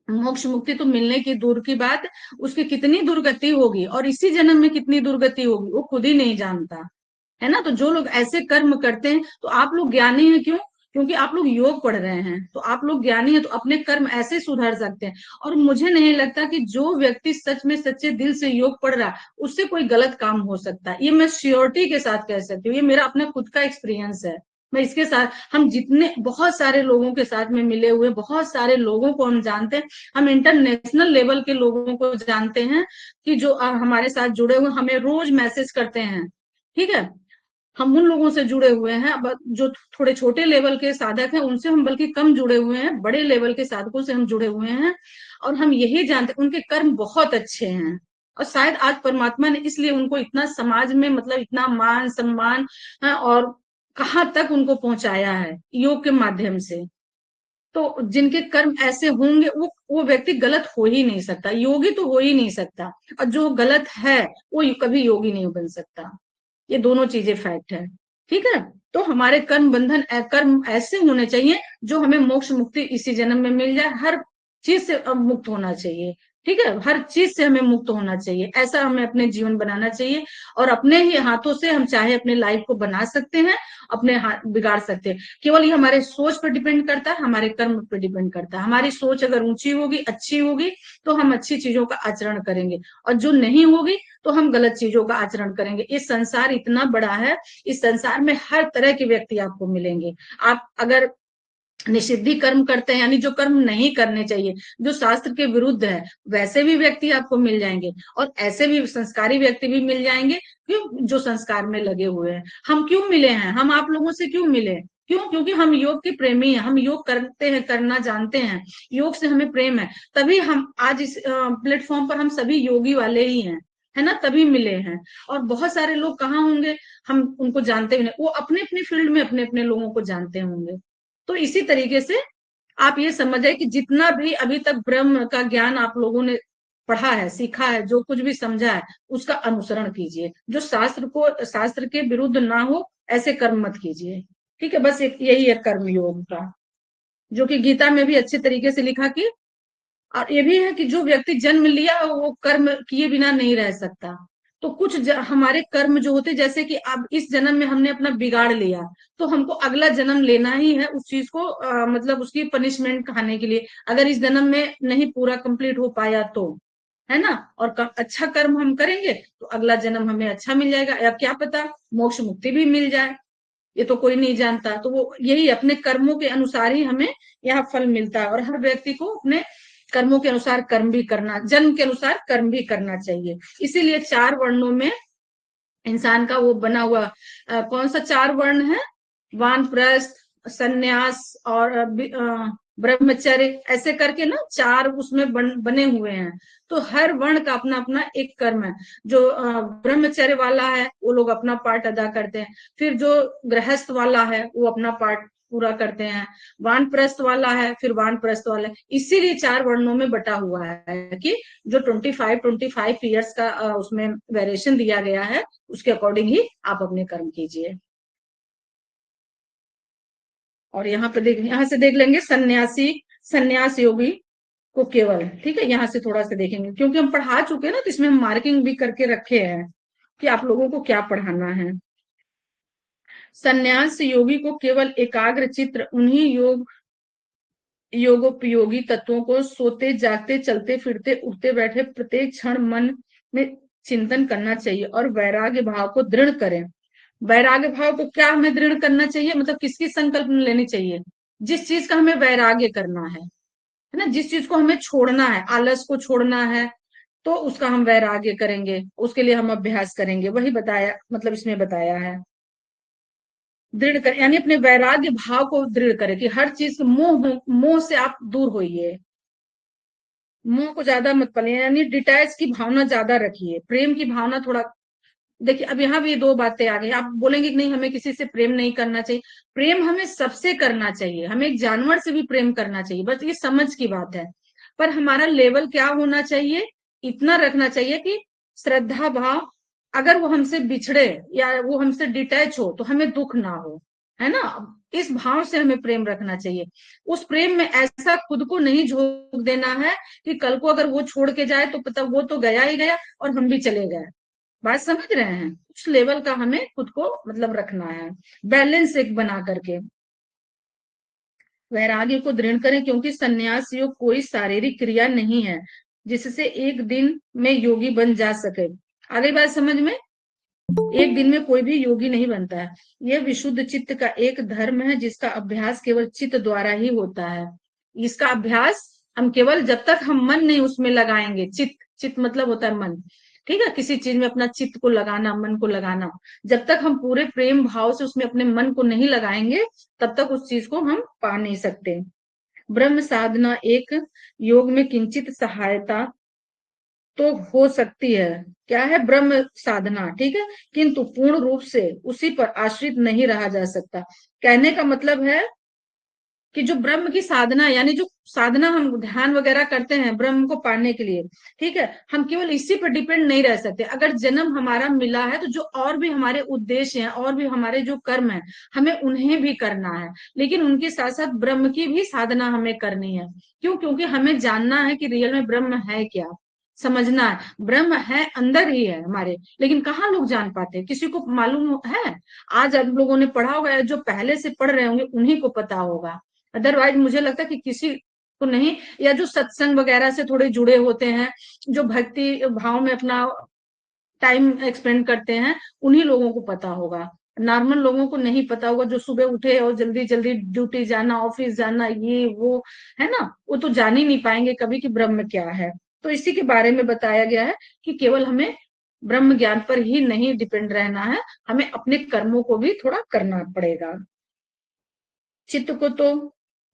मोक्ष मुक्ति तो मिलने की दूर की बात, उसकी कितनी दुर्गति होगी और इसी जन्म में कितनी दुर्गति होगी वो खुद ही नहीं जानता, है ना। तो जो लोग ऐसे कर्म करते हैं, तो आप लोग ज्ञानी हैं, क्यों? क्योंकि आप लोग योग पढ़ रहे हैं, तो आप लोग ज्ञानी हैं, तो अपने कर्म ऐसे सुधार सकते हैं। और मुझे नहीं लगता कि जो व्यक्ति सच में सच्चे दिल से योग पढ़ रहा है उससे कोई गलत काम हो सकता है, ये मैं श्योरिटी के साथ कह सकती हूँ, ये मेरा अपना खुद का एक्सपीरियंस है। मैं इसके साथ, हम जितने बहुत सारे लोगों के साथ में मिले हुए, बहुत सारे लोगों को हम जानते हैं, हम इंटरनेशनल लेवल के लोगों को जानते हैं कि जो हमारे साथ जुड़े हुए, हमें रोज मैसेज करते हैं। ठीक है, हम उन लोगों से जुड़े हुए हैं। अब जो थोड़े छोटे लेवल के साधक हैं उनसे हम बल्कि कम जुड़े हुए हैं, बड़े लेवल के साधकों से हम जुड़े हुए हैं, और हम यही जानते हैं उनके कर्म बहुत अच्छे हैं, और शायद आज परमात्मा ने इसलिए उनको इतना समाज में, मतलब इतना मान सम्मान है, और कहाँ तक उनको पहुंचाया है योग के माध्यम से। तो जिनके कर्म ऐसे होंगे वो व्यक्ति गलत हो ही नहीं सकता, योगी तो हो ही नहीं सकता, और जो गलत है वो कभी योगी नहीं बन सकता। ये दोनों चीजें फैक्ट है। ठीक है, तो हमारे कर्म बंधन कर्म ऐसे होने चाहिए जो हमें मोक्ष मुक्ति इसी जन्म में मिल जाए, हर चीज से मुक्त होना चाहिए। ठीक है, हर चीज से हमें मुक्त होना चाहिए, ऐसा हमें अपने जीवन बनाना चाहिए, और अपने ही हाथों से हम चाहे अपने लाइफ को बना सकते हैं, अपने हाथ बिगाड़ सकते हैं। केवल ये हमारे सोच पर डिपेंड करता है, हमारे कर्म पर डिपेंड करता है। हमारी सोच अगर ऊंची होगी, अच्छी होगी, तो हम अच्छी चीजों का आचरण करेंगे, और जो नहीं होगी तो हम गलत चीजों का आचरण करेंगे। इस संसार इतना बड़ा है, इस संसार में हर तरह के व्यक्ति आपको मिलेंगे। आप अगर निषिद्धि कर्म करते हैं, यानी जो कर्म नहीं करने चाहिए, जो शास्त्र के विरुद्ध है, वैसे भी व्यक्ति आपको मिल जाएंगे, और ऐसे भी संस्कारी व्यक्ति भी मिल जाएंगे, क्यों, जो संस्कार में लगे हुए हैं। हम क्यों मिले हैं, हम आप लोगों से क्यों मिले, क्यों, क्योंकि हम योग के प्रेमी हैं, हम योग करते हैं, करना जानते हैं, योग से हमें प्रेम है, तभी हम आज इस प्लेटफॉर्म पर हम सभी योगी वाले ही हैं, है ना, तभी मिले हैं। और बहुत सारे लोग कहाँ होंगे, हम उनको जानते भी नहीं, वो अपने अपने फील्ड में अपने अपने लोगों को जानते होंगे। तो इसी तरीके से आप ये समझे कि जितना भी अभी तक ब्रह्म का ज्ञान आप लोगों ने पढ़ा है, सीखा है, जो कुछ भी समझा है, उसका अनुसरण कीजिए, जो शास्त्र के विरुद्ध ना हो, ऐसे कर्म मत कीजिए। ठीक है, बस यही है कर्म योग का, जो कि गीता में भी अच्छे तरीके से लिखा कि, और ये भी है कि जो व्यक्ति जन्म लिया वो कर्म किए बिना नहीं रह सकता। तो कुछ हमारे कर्म जो होते, जैसे कि अब इस जन्म में हमने अपना बिगाड़ लिया, तो हमको अगला जन्म लेना ही है उस चीज को, मतलब उसकी पनिशमेंट खाने के लिए, अगर इस जन्म में नहीं पूरा कंप्लीट हो पाया तो, है ना। और अच्छा कर्म हम करेंगे तो अगला जन्म हमें अच्छा मिल जाएगा, या क्या पता मोक्ष मुक्ति भी मिल जाए, ये तो कोई नहीं जानता। तो वो यही अपने कर्मों के अनुसार ही हमें यहाँ फल मिलता है, और हर व्यक्ति को अपने कर्मों के अनुसार कर्म भी करना, जन्म के अनुसार कर्म भी करना चाहिए। इसीलिए 4 वर्णों में इंसान का वो बना हुआ, कौन सा 4 वर्ण है, वानप्रस्थ, सन्यास और ब्रह्मचर्य, ऐसे करके ना 4 उसमें बने हुए हैं। तो हर वर्ण का अपना अपना एक कर्म है। जो ब्रह्मचर्य वाला है वो लोग अपना पार्ट अदा करते हैं, फिर जो गृहस्थ वाला है वो अपना पार्ट पूरा करते हैं, वानप्रस्थ वाला है फिर वानप्रस्थ वाला है। इसीलिए 4 वर्णों में बटा हुआ है कि जो 25 ईयर्स का उसमें वेरिएशन दिया गया है, उसके अकॉर्डिंग ही आप अपने कर्म कीजिए। और यहाँ पे यहाँ से देख लेंगे सन्यास योगी को केवल, ठीक है, यहाँ से थोड़ा सा देखेंगे, क्योंकि हम पढ़ा चुके हैं ना, तो इसमें हम मार्किंग भी करके रखे हैं कि आप लोगों को क्या पढ़ाना है। सन्यास योगी को केवल एकाग्र चित्र उन्हीं योगोपयोगी तत्वों को सोते जागते चलते फिरते उठते बैठे प्रत्येक क्षण मन में चिंतन करना चाहिए, और वैराग्य भाव को दृढ़ करें। वैराग्य भाव को क्या हमें दृढ़ करना चाहिए, मतलब किसकी संकल्प लेनी चाहिए, जिस चीज का हमें वैराग्य करना है ना, जिस चीज को हमें छोड़ना है, आलस को छोड़ना है, तो उसका हम वैराग्य करेंगे, उसके लिए हम अभ्यास करेंगे, वही बताया, मतलब इसमें बताया है। दृढ़ कर, यानी अपने वैराग्य भाव को दृढ़ करें कि हर चीज मोह से आप दूर होइए, मोह को ज्यादा मत पालिए, यानी डिटैच की भावना ज्यादा रखिए, प्रेम की भावना थोड़ा। देखिए अब यहाँ भी 2 बातें आ गई, आप बोलेंगे कि नहीं हमें किसी से प्रेम नहीं करना चाहिए, प्रेम हमें सबसे करना चाहिए, हमें एक जानवर से भी प्रेम करना चाहिए, बस ये समझ की बात है। पर हमारा लेवल क्या होना चाहिए, इतना रखना चाहिए कि श्रद्धा भाव, अगर वो हमसे बिछड़े या वो हमसे डिटैच हो तो हमें दुख ना हो, है ना। इस भाव से हमें प्रेम रखना चाहिए। उस प्रेम में ऐसा खुद को नहीं झोंक देना है कि कल को अगर वो छोड़ के जाए तो पता वो तो गया ही गया और हम भी चले गए। बात समझ रहे हैं, उस लेवल का हमें खुद को मतलब रखना है, बैलेंस एक बना करके। वैराग्य को दृढ़ करें, क्योंकि संन्यास योग कोई शारीरिक क्रिया नहीं है जिससे एक दिन में योगी बन जा सके। आगे बात समझ में, एक दिन में कोई भी योगी नहीं बनता है। यह विशुद्ध चित्त का एक धर्म है जिसका अभ्यास केवल चित्त द्वारा ही होता है। इसका अभ्यास हम केवल जब तक हम मन नहीं उसमें लगाएंगे, चित्त मतलब होता है मन, ठीक है, किसी चीज में अपना चित्त को लगाना, मन को लगाना, जब तक हम पूरे प्रेम भाव से उसमें अपने मन को नहीं लगाएंगे तब तक उस चीज को हम पा नहीं सकते। ब्रह्म साधना एक योग में किंचित सहायता तो हो सकती है, क्या है, ब्रह्म साधना, ठीक है, किंतु पूर्ण रूप से उसी पर आश्रित नहीं रहा जा सकता। कहने का मतलब है कि जो ब्रह्म की साधना, यानी जो साधना हम ध्यान वगैरह करते हैं ब्रह्म को पाने के लिए, ठीक है, हम केवल इसी पर डिपेंड नहीं रह सकते। अगर जन्म हमारा मिला है तो जो और भी हमारे उद्देश्य हैं और भी हमारे जो कर्म है हमें उन्हें भी करना है, लेकिन उनके साथ साथ ब्रह्म की भी साधना हमें करनी है। क्यों, क्योंकि हमें जानना है कि रियल में ब्रह्म है क्या, समझना है ब्रह्म है, अंदर ही है हमारे, लेकिन कहाँ लोग जान पाते हैं, किसी को मालूम है। आज आप लोगों ने पढ़ा होगा, जो पहले से पढ़ रहे होंगे उन्हीं को पता होगा, अदरवाइज मुझे लगता है कि किसी को नहीं, या जो सत्संग वगैरह से थोड़े जुड़े होते हैं, जो भक्ति भाव में अपना टाइम एक्सपेंड करते हैं, उन्हीं लोगों को पता होगा। नॉर्मल लोगों को नहीं पता होगा, जो सुबह उठे और जल्दी जल्दी ड्यूटी जाना, ऑफिस जाना, ये वो, है ना, वो तो जान ही नहीं पाएंगे कभी कि ब्रह्म क्या है। तो इसी के बारे में बताया गया है कि केवल हमें ब्रह्म ज्ञान पर ही नहीं डिपेंड रहना है, हमें अपने कर्मों को भी थोड़ा करना पड़ेगा। चित्त को तो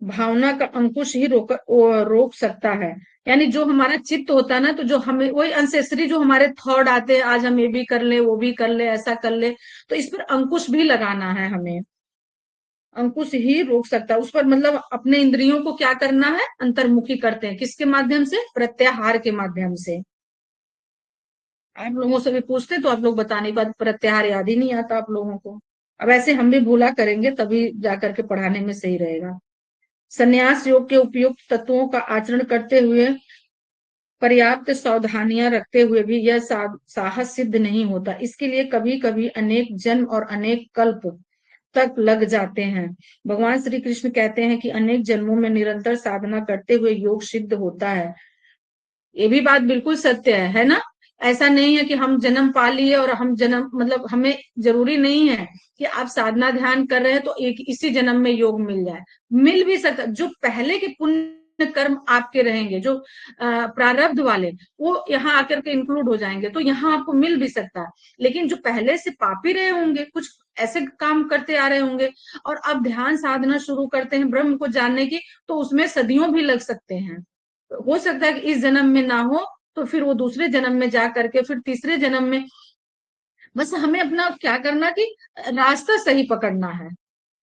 भावना का अंकुश ही रोक सकता है। यानी जो हमारा चित्त होता है ना, तो जो हमें वही अनसेसरी जो हमारे थॉट आते हैं, आज हम ये भी कर ले, वो भी कर ले, ऐसा कर ले, तो इस पर अंकुश भी लगाना है हमें। अंकुश ही रोक सकता है उस पर, मतलब अपने इंद्रियों को क्या करना है, अंतर्मुखी करते हैं, किसके माध्यम से, प्रत्याहार के माध्यम से। आप लोगों से भी पूछते तो आप लोग बता नहीं पाते, प्रत्याहार याद ही नहीं आता आप लोगों को। अब ऐसे हम भी भूला करेंगे, तभी जाकर के पढ़ाने में सही रहेगा। संन्यास योग के उपयुक्त तत्वों का आचरण करते हुए, पर्याप्त सावधानियां रखते हुए भी यह साहस सिद्ध नहीं होता। इसके लिए कभी कभी अनेक जन्म और अनेक कल्प तक लग जाते हैं। भगवान श्री कृष्ण कहते हैं कि अनेक जन्मों में निरंतर साधना करते हुए योग सिद्ध होता है। ये भी बात बिल्कुल सत्य है ना। ऐसा नहीं है कि हम जन्म पा लिए और हम जन्म, मतलब हमें जरूरी नहीं है कि आप साधना ध्यान कर रहे हैं तो एक इसी जन्म में योग मिल जाए। मिल भी सकता, जो पहले के पुण्य कर्म आपके रहेंगे, जो प्रारब्ध वाले, वो यहाँ आकर के इंक्लूड हो जाएंगे, तो यहाँ आपको मिल भी सकता है। लेकिन जो पहले से पापी रहे होंगे, कुछ ऐसे काम करते आ रहे होंगे, और अब ध्यान साधना शुरू करते हैं ब्रह्म को जानने की, तो उसमें सदियों भी लग सकते हैं। हो सकता है कि इस जन्म में ना हो, तो फिर वो दूसरे जन्म में जा करके, फिर तीसरे जन्म में। बस हमें अपना क्या करना कि रास्ता सही पकड़ना है,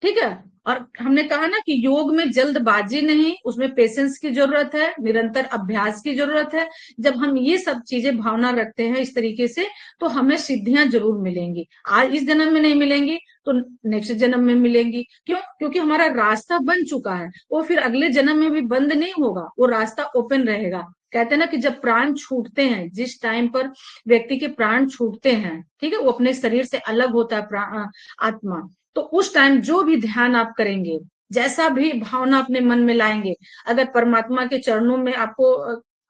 ठीक है। और हमने कहा ना कि योग में जल्दबाजी नहीं, उसमें पेशेंस की जरूरत है, निरंतर अभ्यास की जरूरत है। जब हम ये सब चीजें भावना रखते हैं इस तरीके से, तो हमें सिद्धियां जरूर मिलेंगी। आज इस जन्म में नहीं मिलेंगी तो नेक्स्ट जन्म में मिलेंगी। क्यों? क्योंकि हमारा रास्ता बन चुका है, वो फिर अगले जन्म में भी बंद नहीं होगा, वो रास्ता ओपन रहेगा। कहते हैं ना कि जब प्राण छूटते हैं, जिस टाइम पर व्यक्ति के प्राण छूटते हैं, ठीक है, वो अपने शरीर से अलग होता है आत्मा, तो उस टाइम जो भी ध्यान आप करेंगे, जैसा भी भावना अपने मन में लाएंगे, अगर परमात्मा के चरणों में आपको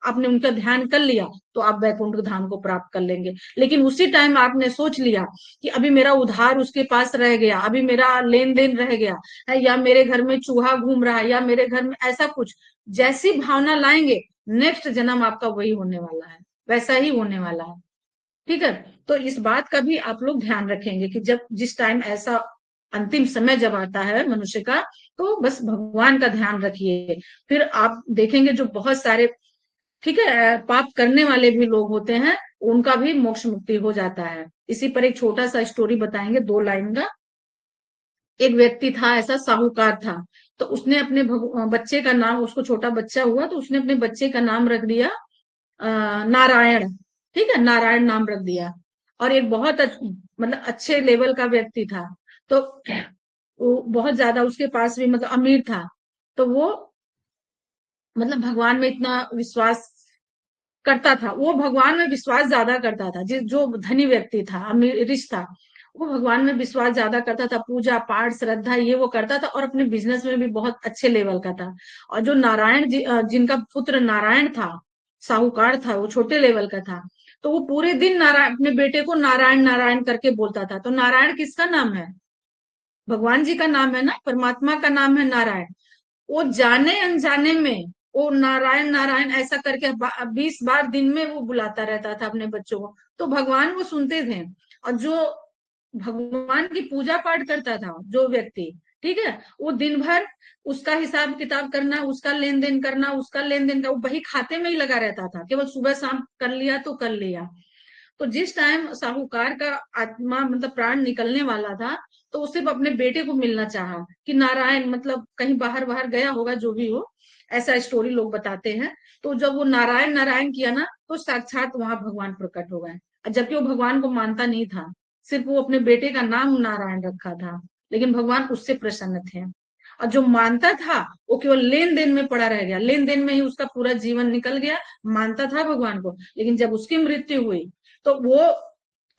आपने उनका ध्यान कर लिया, तो आप वैकुंठ धाम को प्राप्त कर लेंगे। लेकिन उसी टाइम आपने सोच लिया कि अभी मेरा उधार उसके पास रह गया, अभी मेरा लेन देन रह गया है, या मेरे घर में चूहा घूम रहा है, या मेरे घर में ऐसा कुछ, जैसी भावना लाएंगे, नेक्स्ट जन्म आपका वही होने वाला है, वैसा ही होने वाला है, ठीक है। तो इस बात का भी आप लोग ध्यान रखेंगे कि जब जिस टाइम ऐसा अंतिम समय जब आता है मनुष्य का, तो बस भगवान का ध्यान रखिए। फिर आप देखेंगे जो बहुत सारे, ठीक है, पाप करने वाले भी लोग होते हैं, उनका भी मोक्ष मुक्ति हो जाता है। इसी पर एक छोटा सा स्टोरी बताएंगे, 2 लाइन का। एक व्यक्ति था, ऐसा साहूकार था, तो उसने अपने बच्चे का नाम, उसको छोटा बच्चा हुआ तो उसने अपने बच्चे का नाम रख दिया नारायण, ठीक है, नारायण नाम रख दिया। और एक बहुत मतलब अच्छे लेवल का व्यक्ति था, तो वो बहुत ज्यादा, उसके पास भी मतलब अमीर था, तो वो मतलब भगवान में इतना विश्वास करता था, वो भगवान में विश्वास ज्यादा करता था। जिस जो धनी व्यक्ति था, अमीर रिच था, वो भगवान में विश्वास ज्यादा करता था, पूजा पाठ श्रद्धा ये वो करता था, और अपने बिजनेस में भी बहुत अच्छे लेवल का था। और जो नारायण जी, जिनका पुत्र नारायण था, साहूकार था, वो छोटे लेवल का था, तो वो पूरे दिन नारायण, अपने बेटे को नारायण नारायण करके बोलता था। तो नारायण किसका नाम है? भगवान जी का नाम है ना, परमात्मा का नाम है नारायण। वो जाने अनजाने में वो नारायण नारायण ऐसा करके 20 बार दिन में वो बुलाता रहता था अपने बच्चों को, तो भगवान वो सुनते थे। और जो भगवान की पूजा पाठ करता था जो व्यक्ति, ठीक है, वो दिन भर उसका हिसाब किताब करना, उसका लेन देन करना, उसका लेन देन का, वो बही खाते में ही लगा रहता था, केवल सुबह शाम कर लिया तो कर लिया। तो जिस टाइम साहूकार का आत्मा, मतलब प्राण निकलने वाला था, तो उसे अपने बेटे को मिलना चाहा कि नारायण, मतलब कहीं बाहर बाहर गया होगा, जो भी हो, ऐसा स्टोरी लोग बताते हैं। तो जब वो नारायण नारायण किया ना, तो साक्षात वहां भगवान प्रकट हो गए, जबकि वो भगवान को मानता नहीं था, सिर्फ वो अपने बेटे का नाम नारायण रखा था, लेकिन भगवान उससे प्रसन्न थे। और जो मानता था, वो केवल लेन देन में पड़ा रह गया, लेन देन में ही उसका पूरा जीवन निकल गया। मानता था भगवान को, लेकिन जब उसकी मृत्यु हुई, तो वो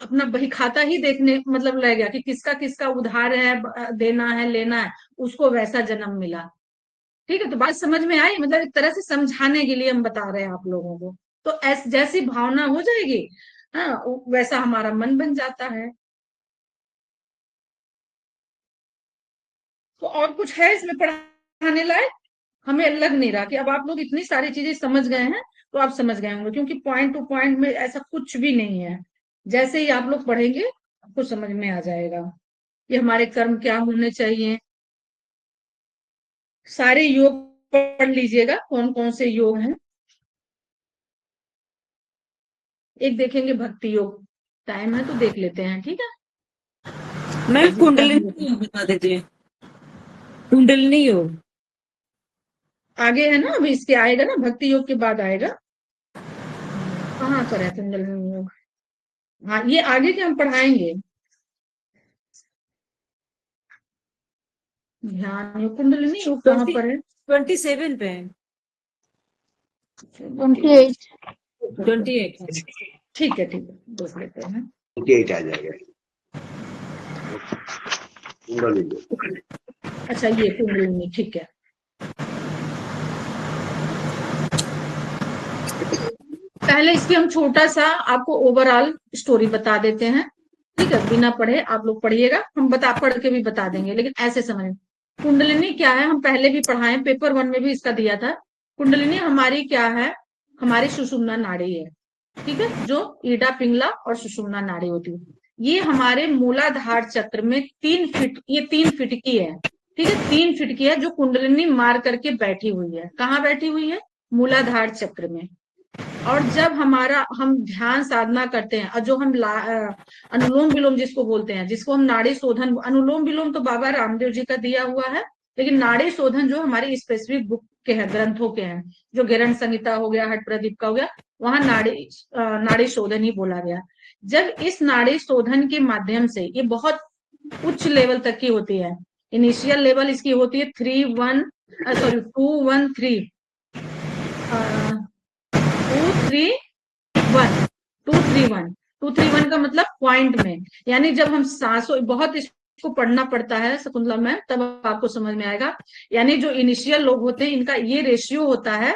अपना बही खाता ही देखने मतलब रह गया कि किसका किसका उधार है, देना है, लेना है, उसको वैसा जन्म मिला। ठीक है, तो बात समझ में आई, मतलब एक तरह से समझाने के लिए हम बता रहे हैं आप लोगों को। तो जैसी भावना हो जाएगी, हाँ, वैसा हमारा मन बन जाता है। तो और कुछ है इसमें पढ़ाने लायक? हमें लग नहीं रहा कि अब आप लोग इतनी सारी चीजें समझ गए हैं, तो आप समझ गए होंगे, क्योंकि पॉइंट टू पॉइंट में ऐसा कुछ भी नहीं है। जैसे ही आप लोग पढ़ेंगे आपको समझ में आ जाएगा कि हमारे कर्म क्या होने चाहिए। सारे योग पढ़ लीजिएगा, कौन कौन से योग हैं। एक देखेंगे भक्ति योग, टाइम है तो देख लेते हैं, ठीक है। मैं अभी कुंडलिनी योग बता देती हूँ, कुंडलिनी योग। आगे है ना, अभी इसके आएगा ना, भक्ति योग के बाद आएगा। कहाँ पर है कुंडलिनी योग? हाँ, ये आगे के हम पढ़ाएंगे। ध्यान योग, कुंडलिनी योग कहाँ पर है? 27 पे है। 28। 28। ठीक है, ठीक है, देख लेते हैं। 28 आ जाएगा। अच्छा, ये कुंडलिनी, ठीक है। पहले इसकी हम छोटा सा आपको ओवरऑल स्टोरी बता देते हैं, ठीक है, बिना पढ़े आप लोग पढ़िएगा, हम पढ़ के भी बता देंगे, लेकिन ऐसे समझ। कुंडलिनी क्या है, हम पहले भी पढ़ाए, पेपर 1 में भी इसका दिया था। कुंडलिनी हमारी क्या है, हमारी सुषुम्ना नाड़ी है, ठीक है, जो ईडा पिंगला और सुषुम्ना नाड़ी होती है। ये हमारे मूलाधार चक्र में 3 फीट, ये 3 फीट की है, ठीक है, 3 फीट की है, जो कुंडलिनी मार करके बैठी हुई है। कहाँ बैठी हुई है? मूलाधार चक्र में। और जब हम ध्यान साधना करते हैं, और जो हम अनुलोम विलोम जिसको बोलते हैं, जिसको हम नाड़ी शोधन, अनुलोम विलोम तो बाबा रामदेव जी का दिया हुआ है, लेकिन नाड़ी शोधन जो हमारी स्पेसिफिक बुक के हैं, ग्रंथों के हैं, जो गिरण संहिता हो गया, हट प्रदीप का हो गया, वहां नाड़ी शोधन ही बोला गया। जब इस नाड़ी शोधन के माध्यम से, ये बहुत उच्च लेवल तक की होती है, इनिशियल लेवल इसकी होती है 213 231 का मतलब पॉइंट में, यानी जब हम सांसों, बहुत इसको पढ़ना पड़ता है शकुंतला मैम, तब आपको समझ में आएगा। यानी जो इनिशियल लोग होते हैं, इनका ये रेशियो होता है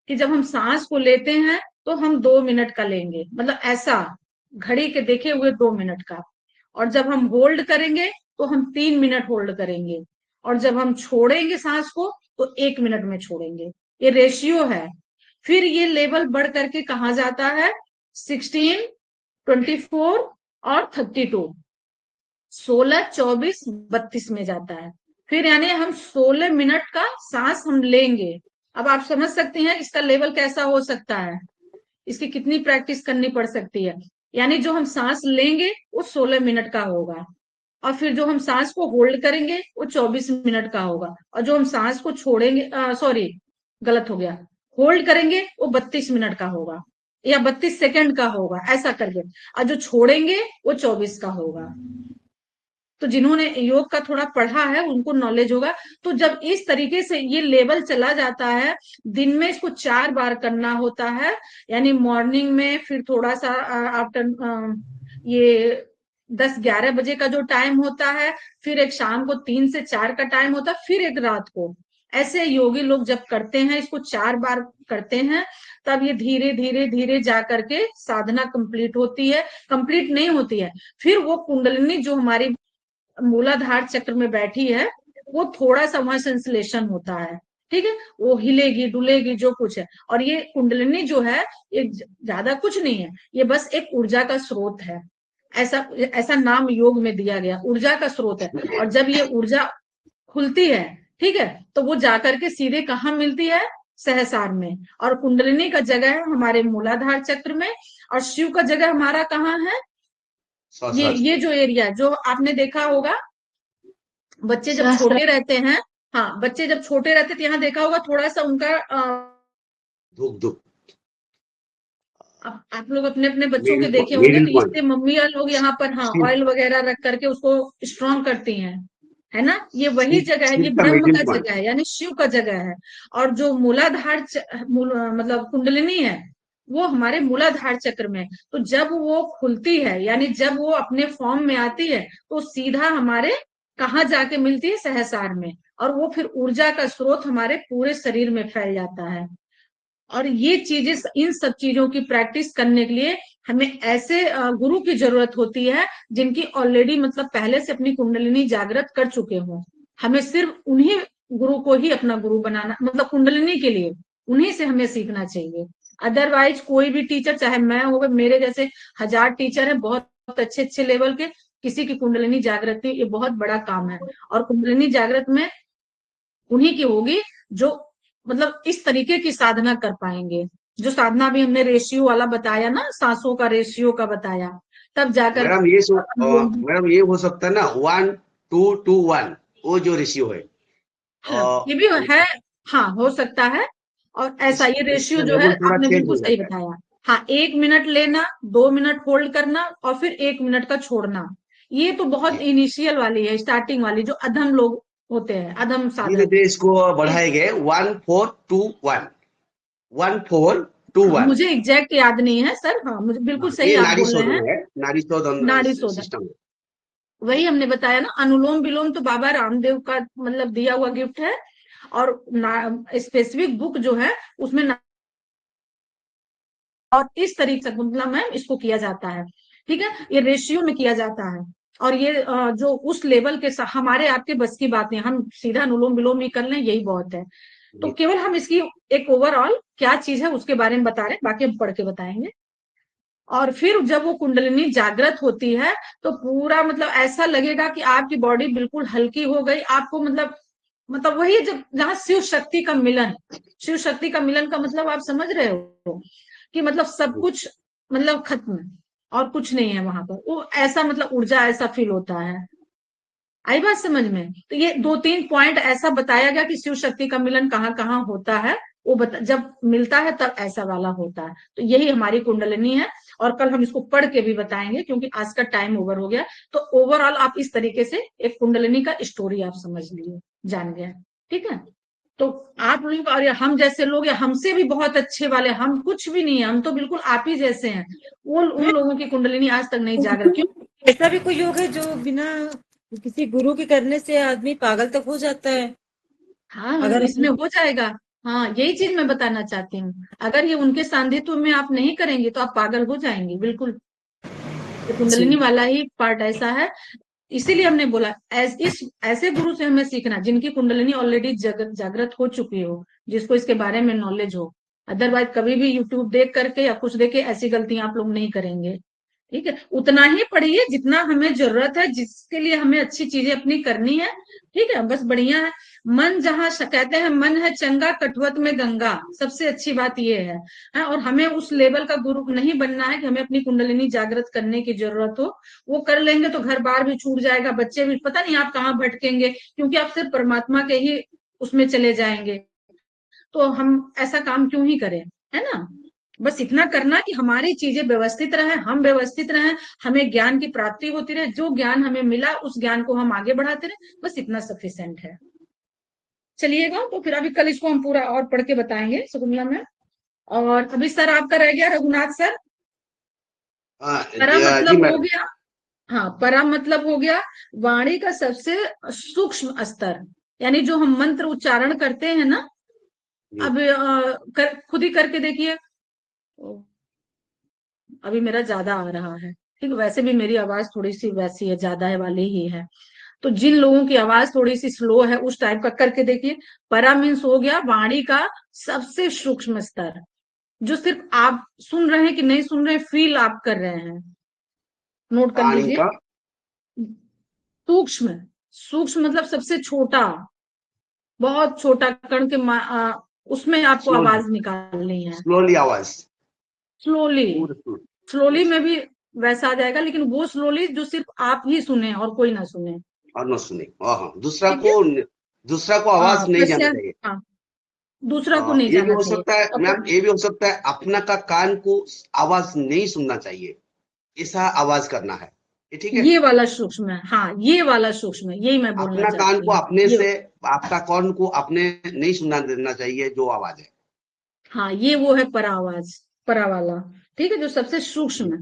कि जब हम सांस को लेते हैं तो हम 2 मिनट का लेंगे, मतलब ऐसा घड़ी के देखे हुए 2 मिनट का, और जब हम होल्ड करेंगे तो हम 3 मिनट होल्ड करेंगे, और जब हम छोड़ेंगे सांस को तो 1 मिनट में छोड़ेंगे। ये रेशियो है। फिर ये लेवल बढ़ करके कहा जाता है 16, 24 और 32, 16, 24, 32 में जाता है। फिर यानी हम 16 मिनट का सांस हम लेंगे। अब आप समझ सकते हैं इसका लेवल कैसा हो सकता है, इसकी कितनी प्रैक्टिस करनी पड़ सकती है। यानी जो हम सांस लेंगे वो 16 मिनट का होगा, और फिर जो हम सांस को होल्ड करेंगे वो 24 मिनट का होगा, और जो हम सांस को छोड़ेंगे, सॉरी गलत हो गया, होल्ड करेंगे वो 32 मिनट का होगा, या 32 सेकंड का होगा, ऐसा करके, और जो छोड़ेंगे वो 24 का होगा। तो जिन्होंने योग का थोड़ा पढ़ा है उनको नॉलेज होगा। तो जब इस तरीके से ये लेवल चला जाता है, दिन में इसको 4 बार करना होता है, यानी मॉर्निंग में, फिर थोड़ा सा आफ्टर ये 10-11 बजे का जो टाइम होता है, फिर एक शाम को 3 से 4 का टाइम होता है, फिर एक रात को। ऐसे योगी लोग जब करते हैं, इसको 4 बार करते हैं, तब ये धीरे धीरे धीरे जा करके साधना कंप्लीट होती है, कंप्लीट नहीं होती है। फिर वो कुंडलिनी जो हमारी मूलाधार चक्र में बैठी है, वो थोड़ा सा वहां संश्लेषण होता है, ठीक है, वो हिलेगी डुलेगी जो कुछ है। और ये कुंडलिनी जो है, ये ज्यादा कुछ नहीं है, ये बस एक ऊर्जा का स्रोत है, ऐसा ऐसा नाम योग में दिया गया, ऊर्जा का स्रोत है। और जब ये ऊर्जा खुलती है, ठीक है, तो वो जाकर के सीधे कहाँ मिलती है? सहसार में। और कुंडलिनी का जगह है हमारे मूलाधार चक्र में, और शिव का जगह हमारा कहाँ है? ये जो एरिया जो आपने देखा होगा, बच्चे जब छोटे रहते हैं, हाँ, बच्चे जब छोटे रहते तो यहाँ देखा होगा थोड़ा सा उनका आप लोग अपने अपने बच्चों के देखे होंगे, तो इससे मम्मियाँ लोग यहाँ पर, हाँ, ऑयल वगैरह रख करके उसको स्ट्रॉन्ग करती हैं, है ना। ये वही जगह है, ये ब्रह्म का जगह है, यानी शिव का जगह है। और जो मूलाधार मतलब कुंडलिनी है, वो हमारे मूलाधार चक्र में। तो जब वो खुलती है, यानी जब वो अपने फॉर्म में आती है, तो सीधा हमारे कहाँ जाके मिलती है? सहसार में। और वो फिर ऊर्जा का स्रोत हमारे पूरे शरीर में फैल जाता है। और ये चीजें, इन सब चीजों की प्रैक्टिस करने के लिए हमें ऐसे गुरु की जरूरत होती है, जिनकी ऑलरेडी मतलब पहले से अपनी कुंडलिनी जागृत कर चुके हों। हमें सिर्फ उन्हीं गुरु को ही अपना गुरु बनाना, मतलब कुंडलिनी के लिए उन्हीं से हमें सीखना चाहिए। अदरवाइज कोई भी टीचर, चाहे मैं हो, मेरे जैसे 1000 टीचर है बहुत अच्छे अच्छे लेवल के, किसी की कुंडलिनी जागृत नहीं, ये बहुत बड़ा काम है। और कुंडलिनी जागृत में उन्हीं की होगी जो मतलब इस तरीके की साधना कर पाएंगे। जो साधना भी हमने रेशियो वाला बताया ना, सांसों का रेशियो का बताया, तब जाकर मैडम मैडम ये हो सकता है ना 1:2:1, वो जो रेशियो है। हाँ, ये भी है। हाँ, हो सकता है। और ऐसा ये इसका रेशियो जो है लेवल थोड़ा आपने चेंज बिल्कुल हो सही जाता है। बताया। हाँ, 1 मिनट लेना, 2 मिनट होल्ड करना और फिर 1 मिनट का छोड़ना। ये तो बहुत जी, इनिशियल वाली है, स्टार्टिंग वाली, जो अधम लोग होते हैं, अधम धीरे साधक। धीरे इसको बढ़ाएंगे 1:4:1, 1:4:2:1। मुझे एग्जैक्ट याद नहीं है सर। हाँ, मुझे बिल्कुल सही ये आप नाड़ी बोल रहे हैं। शोधन है, नाड़ी शोधन नाड़ी शोधन, सिस्टम है। वही हमने बताया ना। अनुलोम विलोम तो बाबा रामदेव का मतलब दिया हुआ गिफ्ट है। और स्पेसिफिक बुक जो है उसमें और इस तरीके से मतलब मैम इसको किया जाता है। ठीक है, ये रेशियो में किया जाता है। और ये जो उस लेवल के हमारे आपके बस की बात नहीं, हम सीधा अनुलोम विलोम ही कर लें यही बहुत है। तो जी, केवल हम इसकी एक ओवरऑल क्या चीज है उसके बारे में बता रहे हैं, बाकी हम पढ़ के बताएंगे। और फिर जब वो कुंडलिनी जागृत होती है तो पूरा मतलब ऐसा लगेगा कि आपकी बॉडी बिल्कुल हल्की हो गई। आपको मतलब वही जब जहाँ शिव शक्ति का मिलन, शिव शक्ति का मिलन का मतलब आप समझ रहे हो कि मतलब सब जी, कुछ मतलब खत्म और कुछ नहीं है वहां पर। वो ऐसा मतलब ऊर्जा ऐसा फील होता है। आई बात समझ में? तो ये 2-3 पॉइंट ऐसा बताया गया कि शिव शक्ति का मिलन कहाँ कहाँ होता है। वो जब मिलता है तब ऐसा वाला होता है। तो यही हमारी कुंडलिनी है। और कल हम इसको पढ़ के भी बताएंगे क्योंकि आज का टाइम ओवर हो गया। तो ओवरऑल आप इस तरीके से एक कुंडलिनी का स्टोरी आप समझ लिए, जान गए। ठीक है। तो आप लोग और या हम जैसे लोग या हमसे भी बहुत अच्छे वाले, हम कुछ भी नहीं है, हम तो बिल्कुल आप ही जैसे हैं। वो उन लोगों की कुंडलिनी आज तक नहीं जागृत क्यों? ऐसा भी कोई योग है जो बिना किसी गुरु के करने से आदमी पागल तक हो जाता है? हाँ, अगर इसमें हो जाएगा। हाँ, यही चीज मैं बताना चाहती हूँ। अगर ये उनके सानिध्य में आप नहीं करेंगे तो आप पागल हो जाएंगे बिल्कुल। ये कुंडलिनी वाला ही पार्ट ऐसा है। इसीलिए हमने बोला इस ऐसे गुरु से हमें सीखना जिनकी कुंडलिनी ऑलरेडी जागृत हो चुकी हो, जिसको इसके बारे में नॉलेज हो। अदरवाइज कभी भी यूट्यूब देख करके या कुछ देख के ऐसी गलतियां आप लोग नहीं करेंगे। ठीक है, उतना ही पढ़िए जितना हमें जरूरत है, जिसके लिए हमें अच्छी चीजें अपनी करनी है। ठीक है, बस बढ़िया है। मन जहाँ कहते हैं मन है चंगा कटवत में गंगा, सबसे अच्छी बात ये है। और हमें उस लेवल का गुरु नहीं बनना है कि हमें अपनी कुंडलिनी जागृत करने की जरूरत हो। वो कर लेंगे तो घर बार भी छूट जाएगा, बच्चे भी पता नहीं आप कहाँ भटकेंगे, क्योंकि आप सिर्फ परमात्मा के ही उसमें चले जाएंगे। तो हम ऐसा काम क्यों ही करें, है ना? बस इतना करना कि हमारी चीजें व्यवस्थित रहे, हम व्यवस्थित रहे, हमें ज्ञान की प्राप्ति होती रहे, जो ज्ञान हमें मिला उस ज्ञान को हम आगे बढ़ाते रहे, बस इतना सफिशिएंट है। चलिएगा, तो फिर अभी कल इसको हम पूरा और पढ़ के बताएंगे सुगुनिया में। और अभी सर आपका रह गया रघुनाथ सर। हाँ, परा जी मतलब हो मैडम। गया। हाँ, परा मतलब हो गया वाणी का सबसे सूक्ष्म स्तर, यानी जो हम मंत्र उच्चारण करते हैं ना। जी, अब खुद ही करके देखिए। अभी मेरा ज्यादा आ रहा है। ठीक है, वैसे भी मेरी आवाज थोड़ी सी वैसी है, ज्यादा है वाली ही है। तो जिन लोगों की आवाज थोड़ी सी स्लो है उस टाइप का करके देखिए। परा मीन्स हो गया वाणी का सबसे सूक्ष्म स्तर, जो सिर्फ आप सुन रहे हैं कि नहीं सुन रहे, फील आप कर रहे हैं। नोट कर पानी लीजिए। का सूक्ष्म, सूक्ष्म मतलब सबसे छोटा, बहुत छोटा कण के उसमें आपको स्लोली, आवाज निकालनी है। स्लोली आवाज, स्लोली, पूरा स्लो। स्लोली यस, में भी वैसा आ जाएगा, लेकिन वो स्लोली जो सिर्फ आप ही सुने और कोई ना सुने। और न सुने। हाँ हाँ, ठीक है। दूसरा को हाँ, आवाज नहीं जाना पश्चात, चाहिए। हाँ, दूसरा को नहीं ये भी जाना हो चाहिए। सकता है अब मैम, ये भी हो सकता है अपना का कान को आवाज नहीं सुनना चाहिए, ऐसा आवाज करना है। ये ठीक है। ये वाला सूक्ष्म है। हाँ, ये वाला सूक्ष्म है, यही मैं बोलना अपना कान चाहती को हूँ अपने ये। से, आपका कान को अपने नहीं सुनना देना चाहिए जो आवाज है। हाँ, ये वो है परा आवाज, परा वाला। ठीक है, जो सबसे सूक्ष्म है।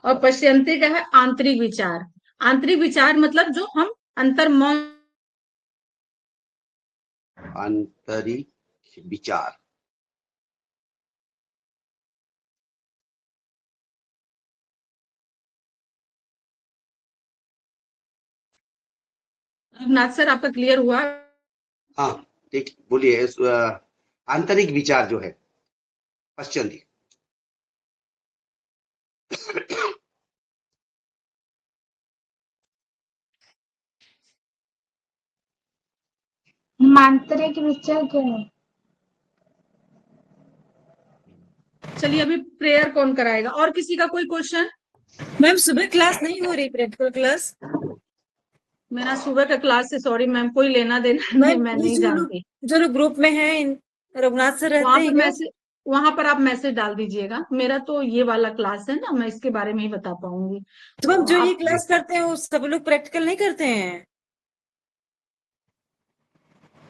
और पश्यंती का है आंतरिक विचार। आंतरिक विचार मतलब जो हम अंतर मौन। आंतरिक विचार। रघुनाथ सर आपका क्लियर हुआ? हाँ ठीक, बोलिए। आंतरिक विचार जो है क्वेश्चन दी। मांत्रिक विचार क्या है? चलिए अभी प्रेयर कौन कराएगा? और किसी का कोई क्वेश्चन? मैम सुबह क्लास नहीं हो रही, प्रैक्टिकल क्लास? मेरा सुबह का क्लास से सॉरी मैम, कोई लेना देना नहीं, मैम मैं ये नहीं जानती। जो लोग ग्रुप में है, रघुनाथ सर रहते हैं क्या? वहां पर आप मैसेज डाल दीजिएगा। मेरा तो ये वाला क्लास है ना, मैं इसके बारे में ही बता पाऊंगी। तो मैम जो ये आप क्लास करते हैं वो सब लोग प्रैक्टिकल नहीं करते हैं?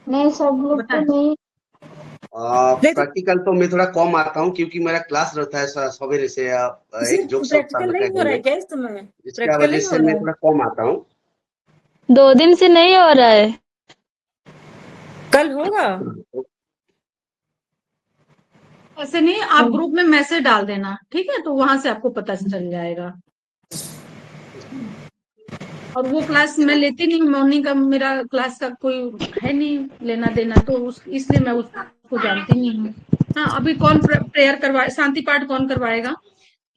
नहीं, सब लोग तो बताएं। नहीं। नहीं तो प्रैक्टिकल तो मैं थोड़ा कम आता हूँ, क्योंकि मेरा क्लास रहता है सवेरे से। एक जोक सिर्फ सब प्रैक्टिकल रहता है नहीं हो घर रहा है में, क्या इस समय? जिसकी प्रैक्टिकल वजह नहीं हो से रहा मैं है? थोड़ा कम आता हूँ। 2 दिन से नहीं हो रहा है। कल होगा? ऐसे नहीं, आप ग्रुप में मैसेज डाल देना, ठीक है? तो वहां से आपको पता चल जाएगा। और वो क्लास मैं लेती नहीं, मॉर्निंग का मेरा क्लास का कोई है नहीं लेना देना, तो इसलिए मैं उसको जानती नहीं हूँ। हाँ, अभी कौन प्रेयर करवाए, शांति पाठ कौन करवाएगा?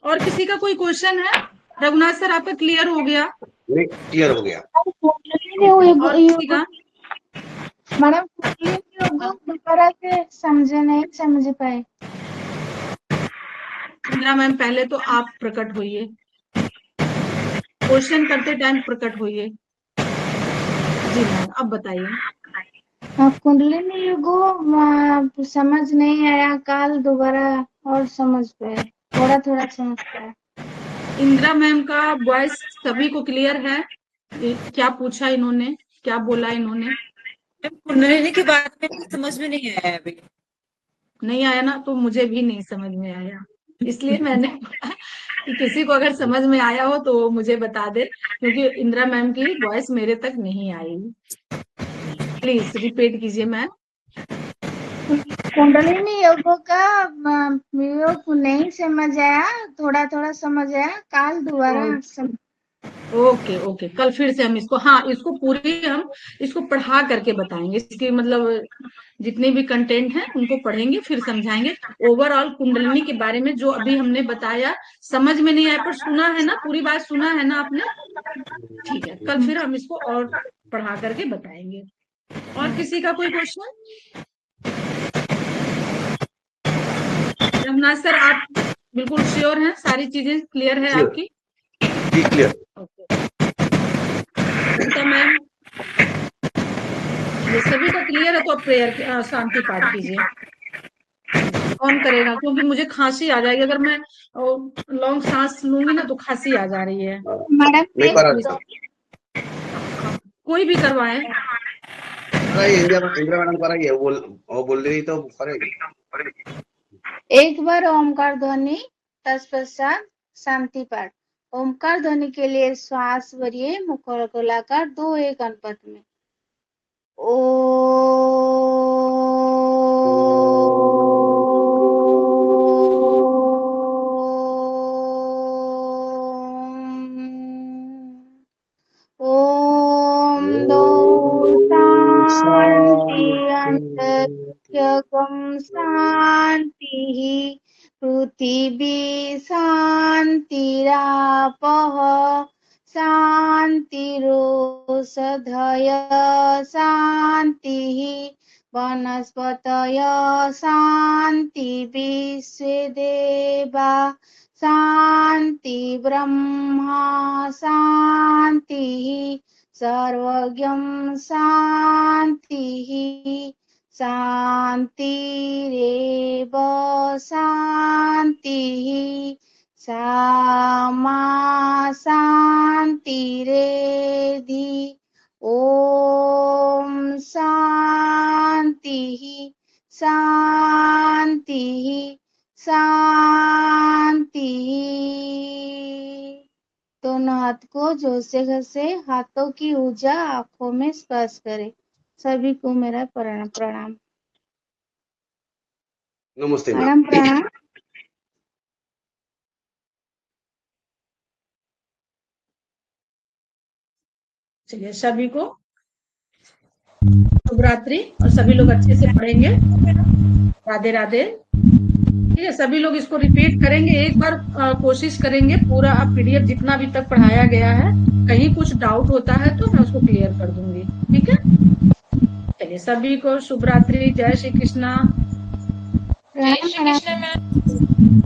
और किसी का कोई क्वेश्चन है? रघुनाथ सर आपका क्लियर हो गया? नहीं, क्लियर हो गया। कुंडलिनी और किसी योग, का? मैडम कुंडलिनी योग दोबारा से समझे नहीं समझ पाए। इंदिरा मैम, पहले तो आप प्रकट होइए, क्वेश्चन करते टाइम प्रकट होइए। जी मैम, अब बताइए। हाँ, कुंडलिनी योग समझ नहीं आया, काल दोबारा और समझ पाए, थोड़ा थोड़ा समझ पाए। इंदिरा मैम का वॉइस सभी को क्लियर है? क्या पूछा इन्होंने, क्या बोला इन्होंने? मैम कुंडलिनी के बारे में कुछ समझ में नहीं आया है अभी। नहीं आया ना? तो मुझे भी नहीं समझ में आया, इसलिए मैंने बोला कि किसी को अगर समझ में आया हो तो वो मुझे बता दे, क्योंकि इंदिरा मैम की वॉइस मेरे तक नहीं आई। प्लीज रिपीट कीजिए मैम। कुंडलिनी योग का योग नहीं समझ आया, थोड़ा थोड़ा समझ आया, काल दोबारा समझ। ओके ओके, कल फिर से हम इसको, हाँ इसको पूरी हम इसको पढ़ा करके बताएंगे, इसके मतलब जितने भी कंटेंट हैं उनको पढ़ेंगे, फिर समझाएंगे। ओवरऑल कुंडलिनी के बारे में जो अभी हमने बताया, समझ में नहीं आया पर सुना है ना, पूरी बात सुना है ना आपने? ठीक है, कल फिर हम इसको और पढ़ा करके बताएंगे। और किसी का कोई क्वेश्चन? रघुनाथ सर आप बिल्कुल श्योर हैं, सारी चीजें क्लियर है Sure. आपकी? जी क्लियर। ओके। मैम ये सभी का क्लियर है, तो आप प्रेयर शांति पाठ कीजिए। कौन करेगा? क्योंकि मुझे खांसी आ जाएगी, अगर मैं लॉन्ग सांस लूंगी ना तो खांसी आ जा रही है। मैडम मैं एक करा देता हूँ। कोई भी करवाए। कराइए, इंदिरा मैडम कराइए। वो बोल रही तो करेगी। एक बार ओमकार ध्वनि, तत्पश्चात शांति पाठ। ओमकार ध्वनि के लिए श्वास भरिए, मुख को लाकर 2-1 अनुपात में। ओ ओम दो ओम शांति शांति। अंतरिक्षं शांति पृथिवी शांतिरापः शांतिरोषधय शांतिः वनस्पतयः शांति विश्वे देवा शांति ब्रह्मा शांतिः सर्वज्ञं शांतिः शांतिरेव शांतिः सामा शांतिरेधि ओम शांतिः शांतिः शांतिः। दोनों हाथ को जोर से घसे, हाथों की ऊर्जा आंखों में स्पर्श करे। सभी को मेरा प्रणाम। नमस्ते मैम। मैडम प्रणाम। चलिए सभी को शुभ रात्रि। और सभी लोग अच्छे से पढ़ेंगे। राधे राधे। ठीक है, सभी लोग इसको रिपीट करेंगे, एक बार कोशिश करेंगे पूरा PDF जितना भी तक पढ़ाया गया है। कहीं कुछ डाउट होता है तो मैं उसको क्लियर कर दूंगी। ठीक है, चलिए सभी को शुभ रात्रि। जय श्री कृष्णा। प्रणाम प्रणाम।